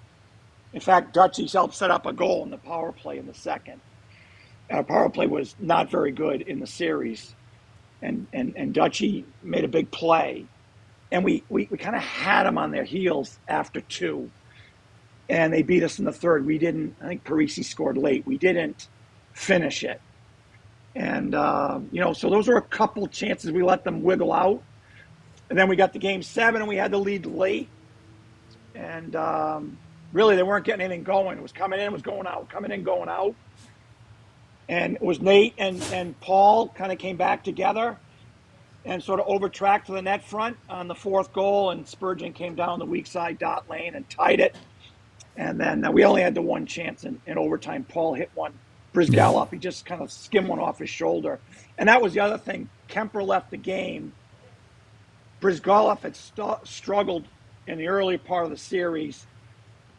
In fact, Duchie helped set up a goal in the power play in the second. Our power play was not very good in the series. And Duchie made a big play. And we kind of had them on their heels after 2. And they beat us in the third. We didn't, I think Parisi scored late. We didn't finish it. And, so those were a couple chances we let them wiggle out. And then we got to Game 7 and we had the lead late. And really, they weren't getting anything going. It was coming in, it was going out, coming in, going out. And it was Nate and Paul kind of came back together and sort of overtracked to the net front on the 4th goal. And Spurgeon came down the weak side dot lane and tied it. And then we only had the one chance in overtime. Paul hit one. Brizgalov, he just kind of skimmed one off his shoulder. And that was the other thing. Kemper left the game. Brizgalov had struggled in the early part of the series,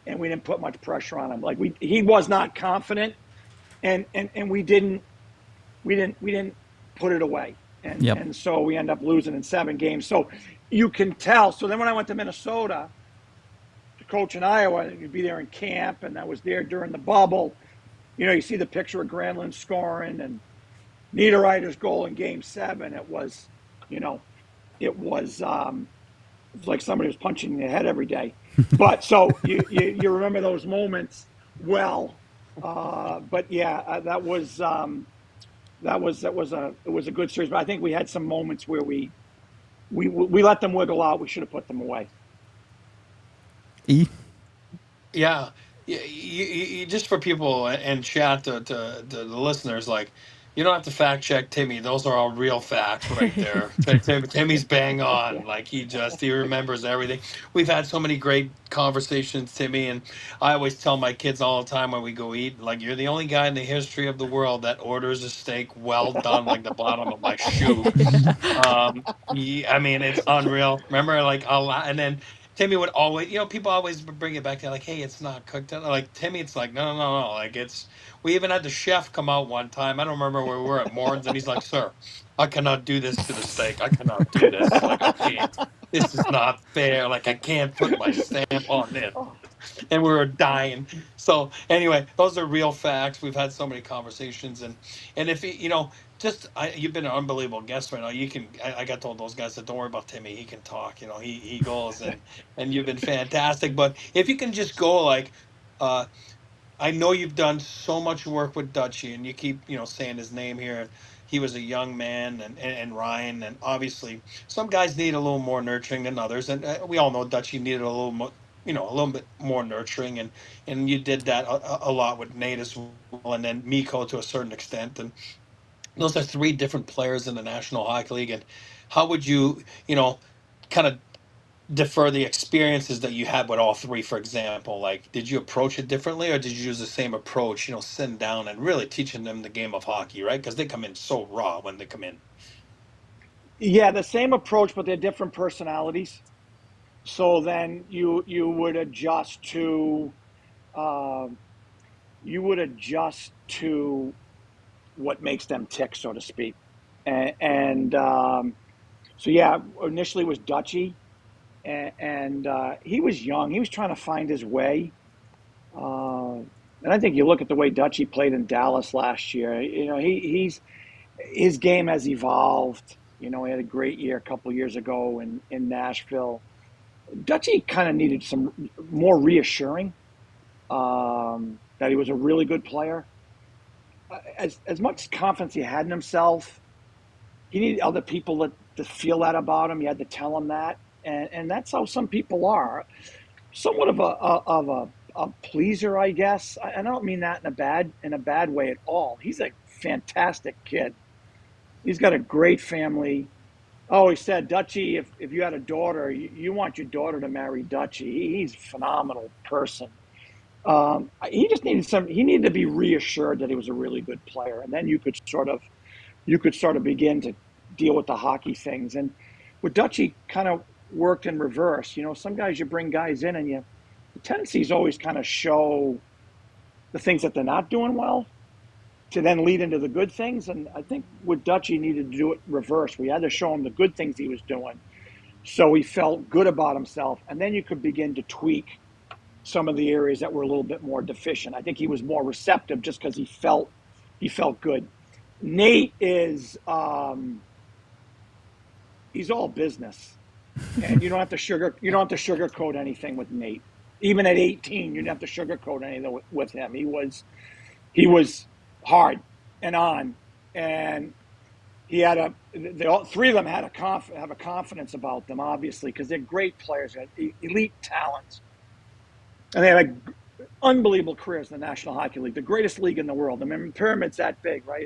and we didn't put much pressure on him. He was not confident, and we didn't put it away, and so we end up losing in 7 games. So you can tell. So then when I went to Minnesota to coach in Iowa, you'd be there in camp, and I was there during the bubble. You see the picture of Granlund scoring and Niederreiter's goal in Game 7. It was, it was like somebody was punching in the head every day. But so you remember those moments well. But yeah, it was a good series. But I think we had some moments where we let them wiggle out. We should have put them away. Yeah. You just for people and chat to the listeners, you don't have to fact check Timmy. Those are all real facts right there. Timmy's bang on. He remembers everything. We've had so many great conversations, Timmy, and I always tell my kids all the time when we go eat, you're the only guy in the history of the world that orders a steak well done, like the bottom of my shoe. It's unreal. Remember, and then Timmy would always, people always bring it back to hey, it's not cooked. Timmy, it's no. We even had the chef come out one time. I don't remember where we were at Morton's, and he's like, "Sir, I cannot do this to the steak. I cannot do this. I can't. This is not fair. I can't put my stamp on it." And we were dying. So anyway, those are real facts. We've had so many conversations, and if you've been an unbelievable guest right now. You can. I got told those guys that don't worry about Timmy. He can talk. He goes and you've been fantastic. But if you can just go I know you've done so much work with Duchie, and you keep saying his name here. he was a young man, and Ryan, and obviously some guys need a little more nurturing than others, and we all know Dutchie needed a little more, a little bit more nurturing, and you did that a lot with Nate as well, and then Miko to a certain extent, and those are three different players in the National Hockey League. And how would you, kind of defer the experiences that you had with all three? For example, like, did you approach it differently, or did you use the same approach, sitting down and really teaching them the game of hockey, right? Because they come in so raw when they come in. Yeah, the same approach, but they're different personalities. So then you would adjust to uh, what makes them tick, so to speak. And so yeah, initially it was Dutchie, and he was young. He was trying to find his way. And I think you look at the way Dutchie played in Dallas last year. His game has evolved. He had a great year a couple of years ago in Nashville. Dutchie kind of needed some more reassuring that he was a really good player. As much confidence he had in himself, he needed other people to feel that about him. You had to tell him that, and that's how some people are. Somewhat of a pleaser, I guess. I don't mean that in a bad way at all. He's a fantastic kid. He's got a great family. I always said, Dutchie, if you had a daughter, you want your daughter to marry Dutchie. He's a phenomenal person. He just needed to be reassured that he was a really good player, and then you could sort of begin to deal with the hockey things. And with Dutchie, kind of worked in reverse. Some guys, you bring guys in, and the tendency is always kind of show the things that they're not doing well to then lead into the good things. And I think with Dutchie needed to do it reverse. We had to show him the good things he was doing, so he felt good about himself, and then you could begin to tweak some of the areas that were a little bit more deficient. I think he was more receptive just because he felt good. Nate is he's all business, and you don't have to sugarcoat anything with Nate. Even at 18, you didn't have to sugarcoat anything with him. He was hard and on, and all three of them have a confidence about them, obviously, because they're great players, elite talents. And they had unbelievable careers in the National Hockey League, the greatest league in the world. I mean, the pyramid's that big, right?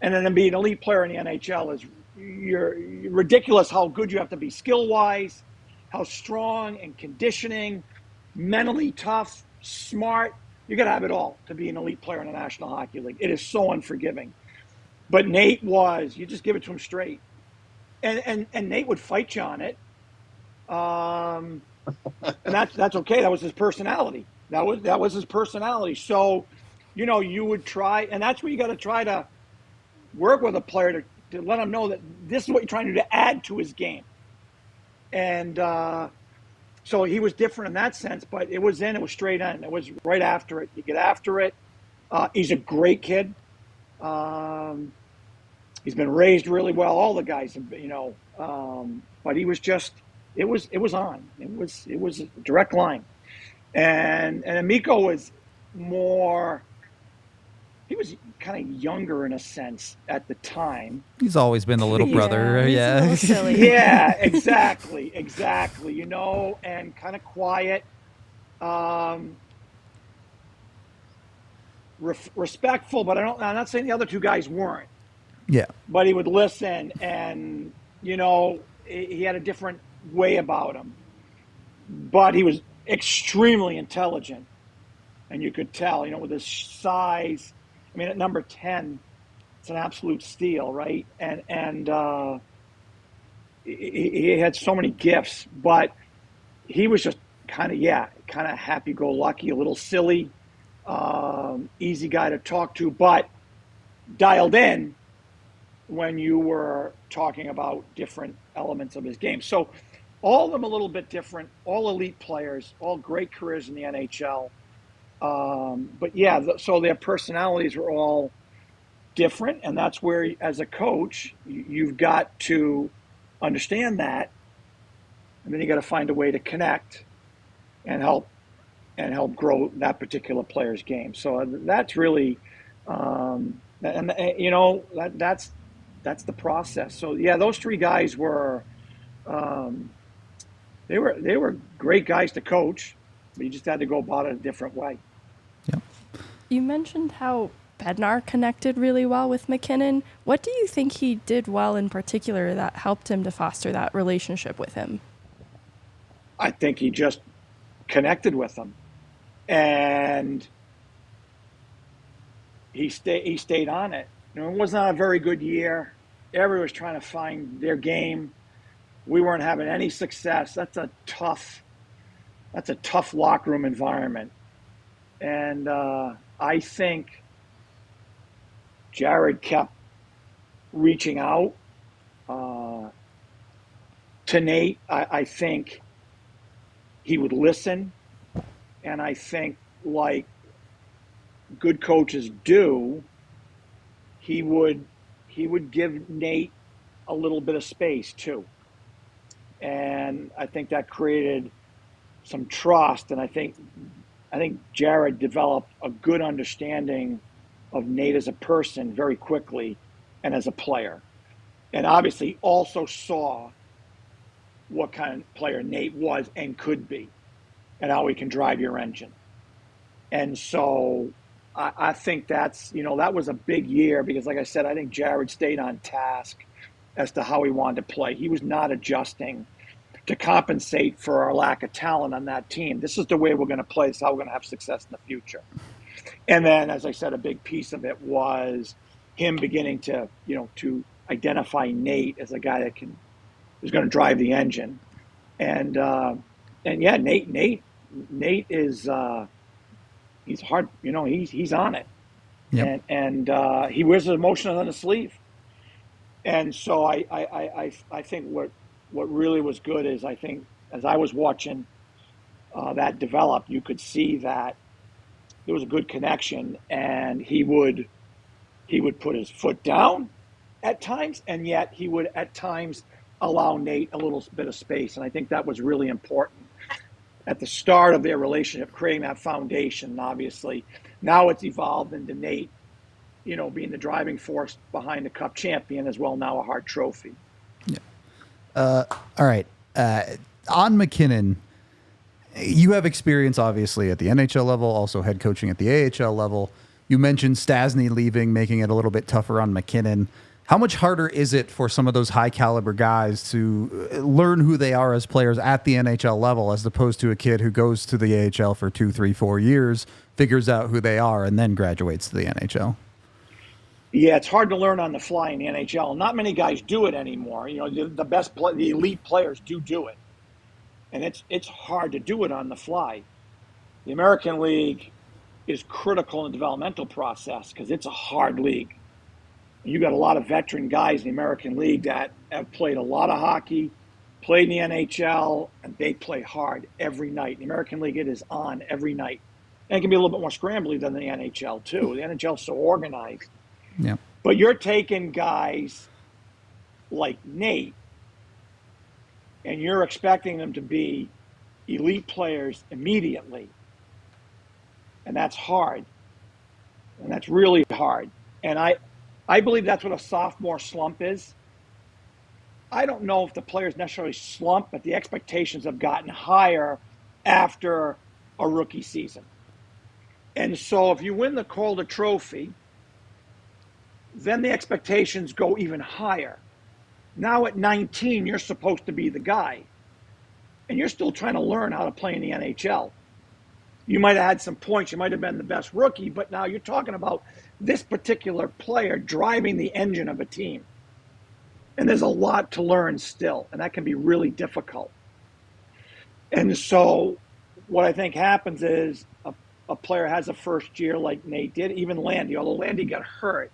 And then to be an elite player in the NHL is you're ridiculous how good you have to be skill-wise, how strong and conditioning, mentally tough, smart. You got to have it all to be an elite player in the National Hockey League. It is so unforgiving. But Nate you just give it to him straight. And Nate would fight you on it. And that's okay. That was his personality. That was his personality. So, you would try, and that's where you got to try to work with a player to let him know that this is what you're trying to do to add to his game. And so he was different in that sense, but it was straight in. It was right after it. You get after it. He's a great kid. He's been raised really well. All the guys, but he was just. It was on. It was a direct line, and Miko was more. He was kind of younger in a sense at the time. He's always been the little brother. Yeah. He's a little silly. Yeah, exactly. And kind of quiet, respectful. But I'm not saying the other two guys weren't. Yeah. But he would listen, and he had a different way about him, but he was extremely intelligent, and you could tell, with his size. I mean, at number 10, it's an absolute steal, right? And he had so many gifts, but he was just kind of happy-go-lucky, a little silly, easy guy to talk to, but dialed in when you were talking about different elements of his game. So all of them a little bit different, all elite players, all great careers in the NHL. But yeah, so their personalities were all different, and that's where, as a coach, you've got to understand that, and then you got to find a way to connect and help grow that particular player's game. So that's really And that's the process. So yeah, those three guys were they were great guys to coach, but you just had to go about it a different way. Yeah. You mentioned how Bednar connected really well with MacKinnon. What do you think he did well in particular that helped him to foster that relationship with him? I think he just connected with them, and he stayed on it. It was not a very good year. Everyone was trying to find their game. We weren't having any success. That's a tough locker room environment. And I think Jared kept reaching out to Nate. I think he would listen. And I think, like good coaches do, he would give Nate a little bit of space too. And I think that created some trust. And I think Jared developed a good understanding of Nate as a person very quickly and as a player. And obviously also saw what kind of player Nate was and could be and how he can drive your engine. And so I think that was a big year because, like I said, I think Jared stayed on task as to how he wanted to play. He was not adjusting to compensate for our lack of talent on that team. This is the way we're going to play. This is how we're going to have success in the future. And then, as I said, a big piece of it was him beginning to identify Nate as a guy who's going to drive the engine. And yeah, Nate is he's hard. He's on it. Yep. And he wears his emotions on his sleeve. And so I think what really was good is, I think, as I was watching that develop, you could see that there was a good connection, and he would put his foot down at times, and yet he would at times allow Nate a little bit of space. And I think that was really important at the start of their relationship, creating that foundation. And obviously now it's evolved into Nate, being the driving force behind the Cup champion as well, now a Hart Trophy. Yeah. All right. On MacKinnon, you have experience, obviously, at the NHL level, also head coaching at the AHL level. You mentioned Stastny leaving, making it a little bit tougher on MacKinnon. How much harder is it for some of those high-caliber guys to learn who they are as players at the NHL level, as opposed to a kid who goes to the AHL for 2, 3, 4 years, figures out who they are, and then graduates to the NHL? Yeah, it's hard to learn on the fly in the NHL. Not many guys do it anymore. The elite players do it. And it's hard to do it on the fly. The American League is critical in the developmental process because it's a hard league. You got a lot of veteran guys in the American League that have played a lot of hockey, played in the NHL, and they play hard every night. The American League, it is on every night. And it can be a little bit more scrambly than the NHL, too. The NHL is so organized. Yeah. But you're taking guys like Nate, and you're expecting them to be elite players immediately. And that's hard. And that's really hard. And I believe that's what a sophomore slump is. I don't know if the players necessarily slump, but the expectations have gotten higher after a rookie season. And so if you win the Calder Trophy, then the expectations go even higher. Now at 19, you're supposed to be the guy. And you're still trying to learn how to play in the NHL. You might have had some points. You might have been the best rookie, but now you're talking about this particular player driving the engine of a team. And there's a lot to learn still, and that can be really difficult. And so what I think happens is a player has a first year like Nate did, even Landy, although Landy got hurt.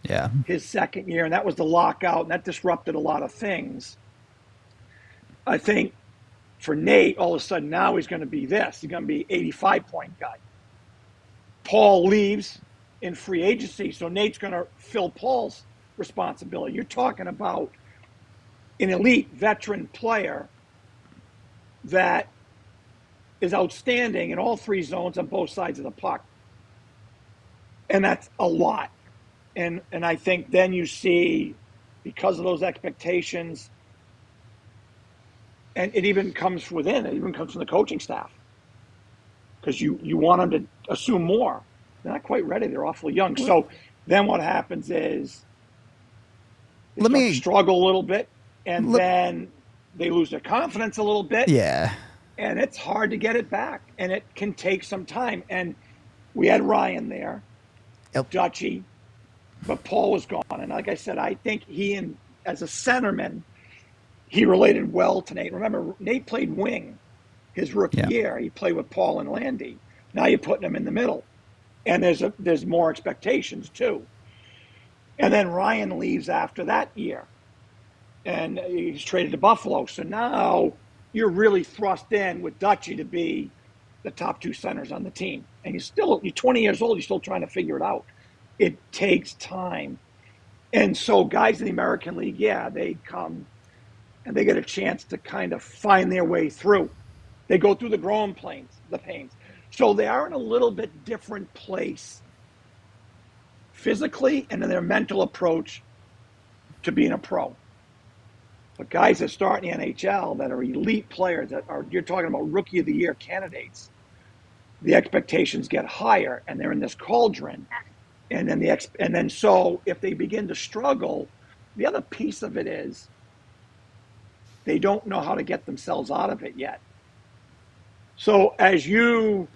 Yeah. His second year, and that was the lockout, and that disrupted a lot of things. I think for Nate, all of a sudden now he's going to be this. He's going to be 85-point guy. Paul leaves in free agency, so Nate's going to fill Paul's responsibility. You're talking about an elite veteran player that is outstanding in all three zones on both sides of the puck. And that's a lot. And I think then you see, because of those expectations, and it even comes within, it even comes from the coaching staff, because you want them to assume more. They're not quite ready. They're awfully young. So then what happens is they start to struggle a little bit, and then they lose their confidence a little bit. Yeah. And it's hard to get it back, and it can take some time. And we had Ryan there, Dutchie, but Paul was gone. And like I said, I think as a centerman, he related well to Nate. Remember, Nate played wing his rookie year. He played with Paul and Landy. Now you're putting him in the middle. And there's more expectations, too. And then Ryan leaves after that year. And he's traded to Buffalo. So now you're really thrust in with Dutchie to be the top two centers on the team. And you're 20 years old. You're still trying to figure it out. It takes time. And so guys in the American League, they come and they get a chance to kind of find their way through. They go through the growing pains. So they are in a little bit different place physically and in their mental approach to being a pro. But guys that start in the NHL that are elite players, you're talking about rookie of the year candidates, the expectations get higher and they're in this cauldron. And then so if they begin to struggle, the other piece of it is they don't know how to get themselves out of it yet. So as you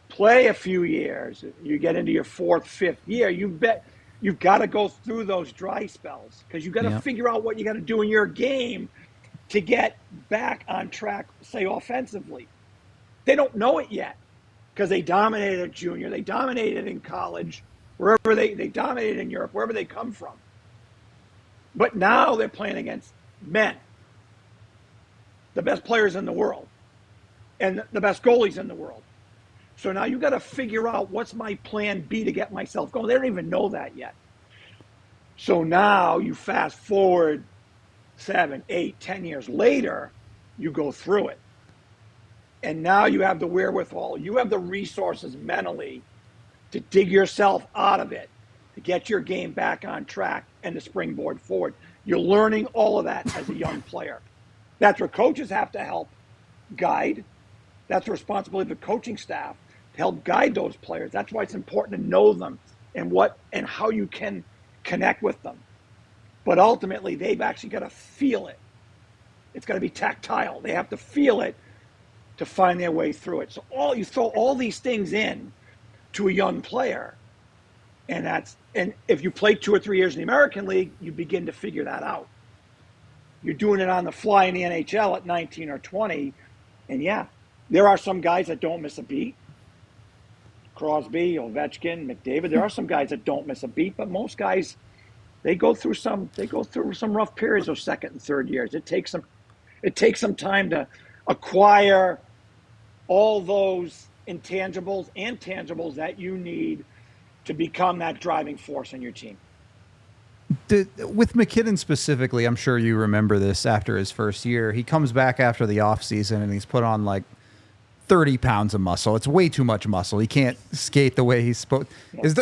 play a few years, you get into your fourth, fifth year, you've got to go through those dry spells, because you've got to figure out what you got to do in your game to get back on track, say, offensively. They don't know it yet, because they dominated at junior, they dominated in college, wherever they dominated in Europe, wherever they come from. But now they're playing against men, the best players in the world, and the best goalies in the world. So now you've got to figure out, what's my plan B to get myself going? They don't even know that yet. So now you fast forward 7, 8, 10 years later, you go through it. And now you have the wherewithal, you have the resources mentally to dig yourself out of it, to get your game back on track and to springboard forward. You're learning all of that as a young player. That's where coaches have to help guide. That's the responsibility of the coaching staff to help guide those players. That's why it's important to know them and how you can connect with them. But ultimately, they've actually got to feel it. It's got to be tactile. They have to feel it to find their way through it. So you throw all these things in to a young player, and if you play 2 or 3 years in the American League, you begin to figure that out. You're doing it on the fly in the NHL at 19 or 20, and there are some guys that don't miss a beat. Crosby, Ovechkin, McDavid. There are some guys that don't miss a beat, but most guys, they go through some rough periods of second and third years. It takes some time to acquire all those intangibles and tangibles that you need to become that driving force in your team. With MacKinnon specifically, I'm sure you remember this after his first year. He comes back after the offseason and he's put on like 30 pounds of muscle. It's way too much muscle. He can't skate the way he's supposed.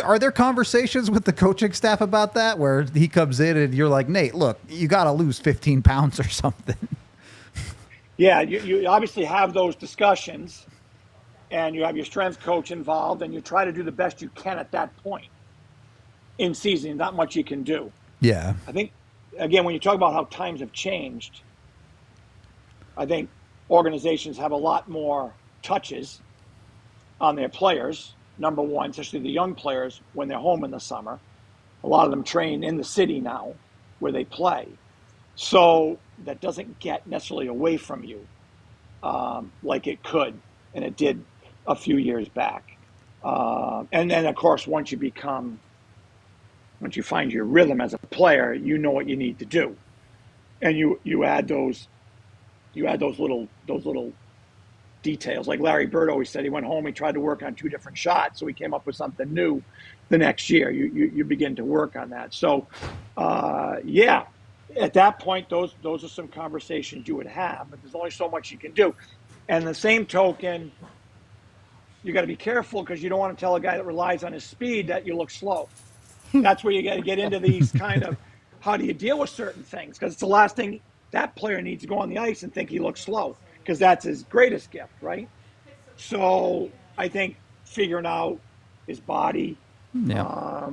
Are there conversations with the coaching staff about that, where he comes in and you're like, Nate, look, you got to lose 15 pounds or something? Yeah, you obviously have those discussions, and you have your strength coach involved, and you try to do the best you can at that point. In season, not much you can do. Yeah. I think, again, when you talk about how times have changed, I think organizations have a lot more touches on their players, number one, especially the young players when they're home in the summer. A lot of them train in the city now where they play. So that doesn't get necessarily away from you like it could, and it did a few years back. And then, of course, once you find your rhythm as a player, you know what you need to do. And you add those little details. Like Larry Bird always said, he went home, he tried to work on 2 different shots, so he came up with something new the next year. You begin to work on that. So, at that point, those are some conversations you would have, but there's only so much you can do. And the same token, you got to be careful, because you don't want to tell a guy that relies on his speed that you look slow. That's where you got to get into these kind of, how do you deal with certain things? Because it's the last thing that player needs to go on the ice and think he looks slow, because that's his greatest gift, right? So I think figuring out his body, Yeah.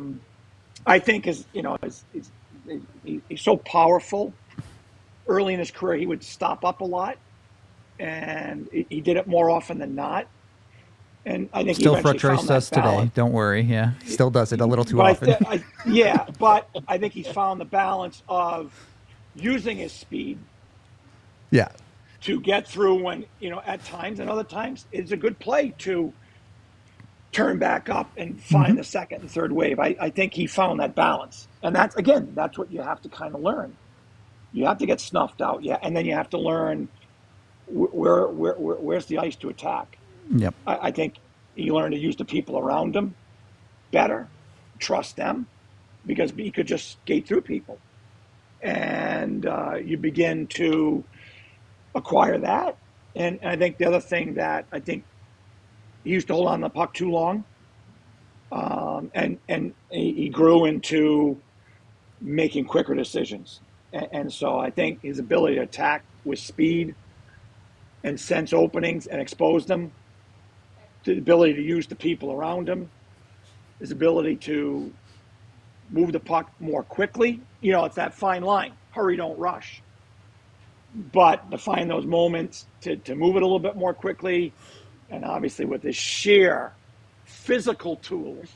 I think he's so powerful. Early in his career, he would stop up a lot, and he did it more often than not. And I think Still he eventually frustrates found us that balance. today. Don't worry. Yeah. Still does it a little too But often. but I think he's found the balance of using his speed Yeah. to get through when, at times, and other times it's a good play to turn back up and find the second and third wave. I think he found that balance. And that's what you have to kind of learn. You have to get snuffed out. Yeah. And then you have to learn where's the ice to attack. Yep. I think he learned to use the people around him better, trust them, because he could just skate through people. And you begin to acquire that. And I think the other thing that I think he used to hold on to the puck too long, and he grew into making quicker decisions. And so I think his ability to attack with speed and sense openings and expose them, the ability to use the people around him, his ability to move the puck more quickly. It's that fine line, hurry, don't rush. But to find those moments to move it a little bit more quickly, and obviously with his sheer physical tools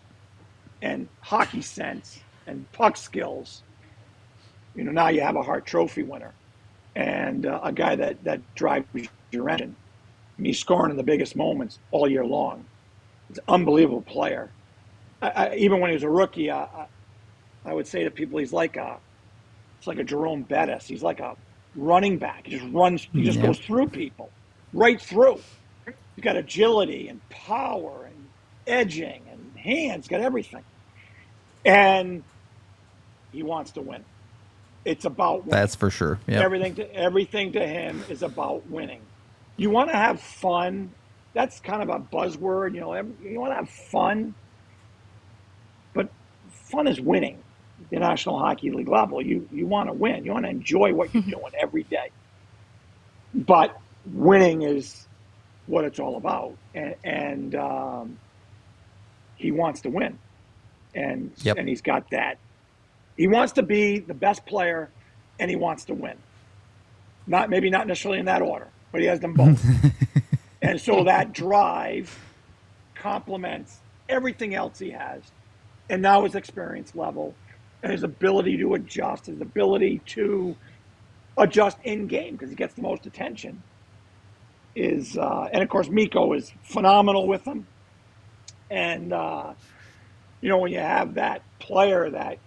and hockey sense and puck skills, now you have a Hart Trophy winner and a guy that drives your engine. He's scoring in the biggest moments all year long. He's an unbelievable player. Even when he was a rookie, I would say to people, it's like a Jerome Bettis. He's like a running back. He just runs. He just goes through people, right through. He's got agility and power and edging and hands. Got everything, and he wants to win. It's about winning. That's for sure. Yep. Everything to him is about winning. You want to have fun. That's kind of a buzzword. You want to have fun, but fun is winning. The National Hockey League level, you want to win. You want to enjoy what you're doing every day. But winning is what it's all about, and he wants to win, and he's got that. He wants to be the best player, and he wants to win. Maybe not necessarily in that order, but he has them both. And so that drive complements everything else he has, and now his experience level and his ability to adjust, his ability to adjust in game because he gets the most attention is, and of course Mikko is phenomenal with him. And when you have that player that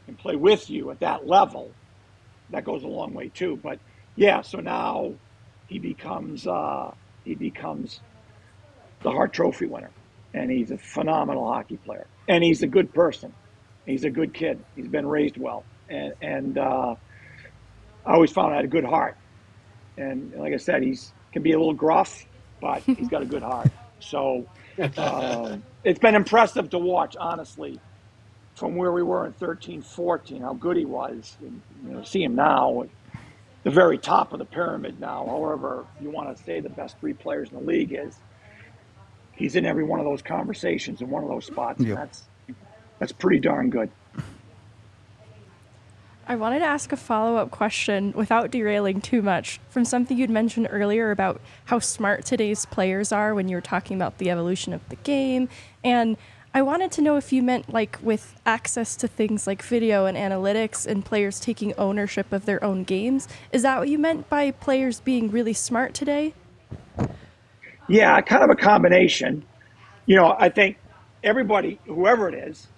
can play with you at that level, that goes a long way too. But so now he becomes the Hart Trophy winner, and he's a phenomenal hockey player, and he's a good person. He's a good kid. He's been raised well, and I always found out a good heart. And like I said, can be a little gruff, but he's got a good heart. So it's been impressive to watch, honestly, from where we were in 13-14, how good he was. And, see him now at the very top of the pyramid now. However you want to say the best three players in the league is, he's in every one of those conversations in one of those spots. Yep. And that's pretty darn good. I wanted to ask a follow-up question without derailing too much from something you'd mentioned earlier about how smart today's players are when you were talking about the evolution of the game. And I wanted to know if you meant like with access to things like video and analytics and players taking ownership of their own games. Is that what you meant by players being really smart today? Yeah, kind of a combination. I think everybody, whoever it is,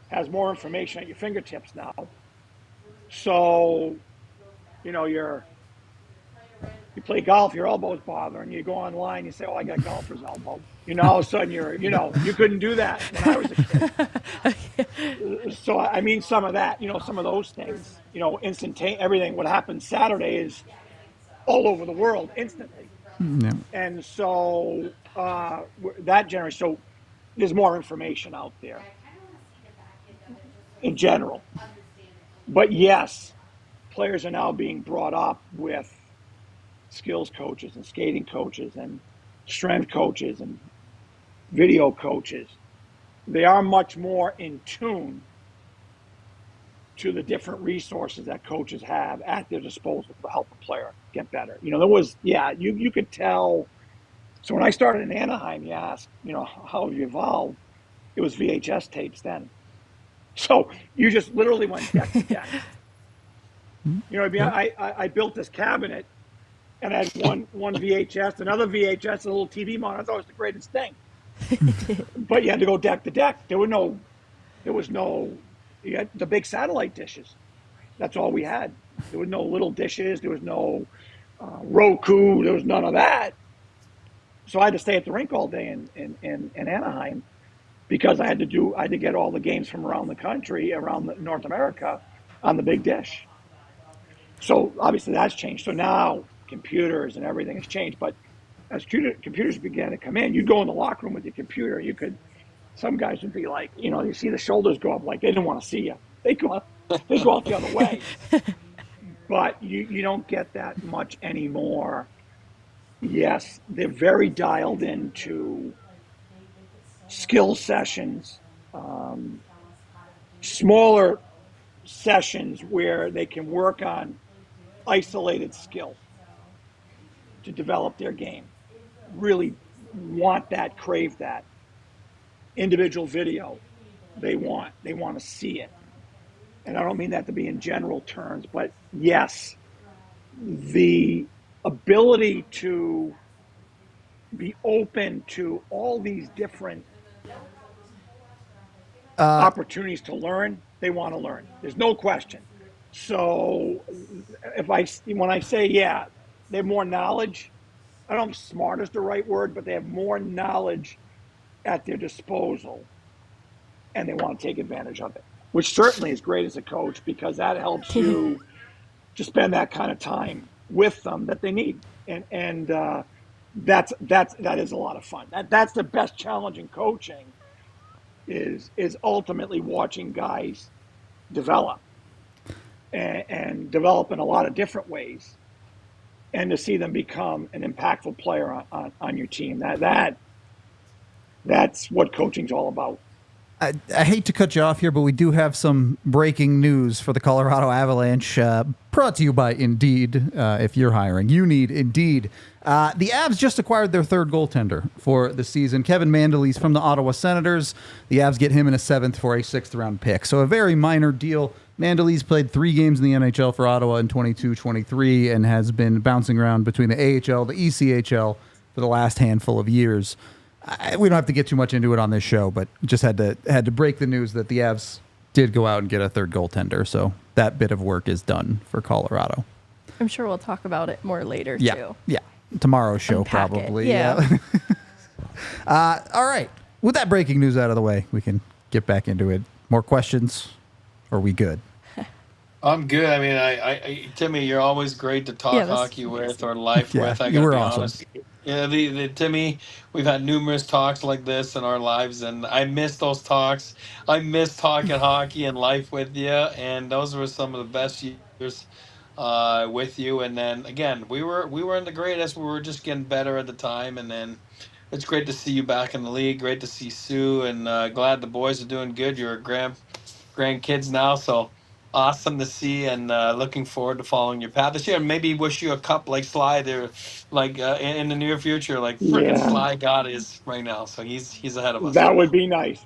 has more information at your fingertips now. So, you play golf, your elbow's bothering. You go online, you say, "Oh, I got golfer's elbow." All of a sudden you couldn't do that when I was a kid. So I mean, some of that, some of those things, instantaneous. Everything what happened Saturday is all over the world instantly. Yeah. And so that generation, so there's more information out there. in general. But yes, players are now being brought up with skills coaches and skating coaches and strength coaches and video coaches. They are much more in tune to the different resources that coaches have at their disposal to help a player get better. There was, you could tell. So when I started in Anaheim, you asked, how have you evolved? It was VHS tapes then. So you just literally went deck to deck. I built this cabinet and I had one VHS, another VHS, a little TV monitor. I thought it was the greatest thing. But you had to go deck to deck. There was no, you had the big satellite dishes. That's all we had. There was no little dishes. There was no Roku. There was none of that. So I had to stay at the rink all day in Anaheim because I had to get all the games from around the country, around North America, on the big dish. So obviously that's changed. So now computers and everything has changed. But as computers began to come in, you'd go in the locker room with your computer. Some guys would be like, you see the shoulders go up like they didn't want to see you. They go out the other way. But you don't get that much anymore. Yes, they're very dialed into skill sessions, smaller sessions where they can work on isolated skill to develop their game. Really want that, crave that. Individual video, they want to see it. And I don't mean that to be in general terms, but yes, the ability to be open to all these different opportunities to learn, they want to learn. There's no question. So when I say, they have more knowledge, I don't know if smart is the right word, but they have more knowledge at their disposal and they want to take advantage of it, which certainly is great as a coach because that helps you to spend that kind of time with them that they need. And that is a lot of fun. That's the best challenge in coaching is ultimately watching guys develop and develop in a lot of different ways and to see them become an impactful player on your team. That's what coaching's all about. I hate to cut you off here, but we do have some breaking news for the Colorado Avalanche, brought to you by Indeed. If you're hiring, you need Indeed. The Avs just acquired their third goaltender for the season, Kevin Mandolese from the Ottawa Senators. The Avs get him in a 7th for a 6th-round pick, so a very minor deal. Mandolese played 3 games in the NHL for Ottawa in 22-23 and has been bouncing around between the AHL, the ECHL for the last handful of years. We don't have to get too much into it on this show, but just had to break the news that the Avs did go out and get a third goaltender. So that bit of work is done for Colorado. I'm sure we'll talk about it more later, too. Yeah. Tomorrow's show, Unpack probably. It. Yeah. All right. With that breaking news out of the way, we can get back into it. More questions? Or are we good? I'm good. I mean, Timmy, you're always great to talk hockey with or life with. I gotta be honest. Yeah, the Timmy, we've had numerous talks like this in our lives, and I miss those talks. I miss talking hockey and life with you, and those were some of the best years with you. And then again, we weren't the greatest. We were just getting better at the time, and then it's great to see you back in the league. Great to see Sue, and glad the boys are doing good. You're grandkids now, so. Awesome to see, and looking forward to following your path this year. And maybe wish you a cup like Sly there, like in the near future, like freaking Sly God is right now. So he's ahead of us. That would be nice.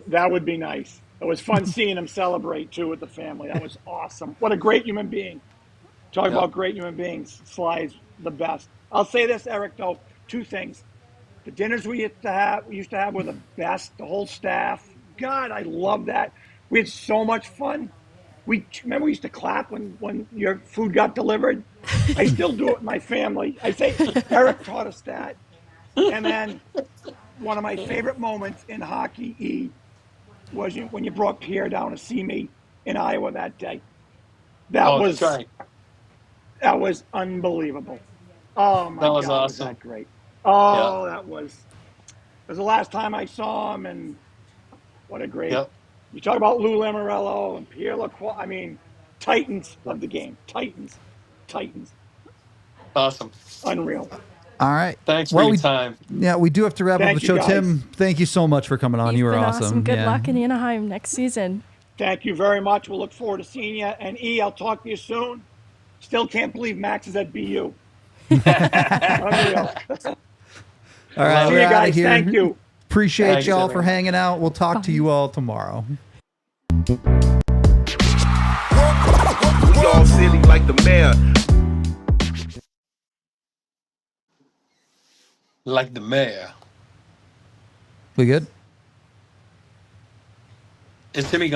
It was fun seeing him celebrate too with the family. That was awesome. What a great human being. Talk about great human beings. Sly's the best. I'll say this, Eric, though, 2 things. The dinners we used to have were the best. The whole staff. God, I love that. We had so much fun. Remember we used to clap when your food got delivered? I still do it with my family. I say Eric taught us that. And then one of my favorite moments in hockey was when you brought Pierre down to see me in Iowa that day. That was unbelievable. Oh my God, that was awesome. Was that great? Oh, that was the last time I saw him, and what a great You talk about Lou Lamoriello and Pierre Lacroix. I mean, titans of the game. Titans. Awesome. Unreal. All right. Thanks for your time. We do have to wrap up Thank the you, show. guys. Tim, thank you so much for coming on. You've You were been awesome. Good luck in Anaheim next season. Thank you very much. We'll look forward to seeing you. And I'll talk to you soon. Still can't believe Max is at BU. Unreal. All right, See we're you out guys. of here. Thank you. Appreciate Thanks, y'all everyone. for hanging out. We'll talk to you all tomorrow. We all silly like the mayor. Like the mayor. We good? Is Timmy gone?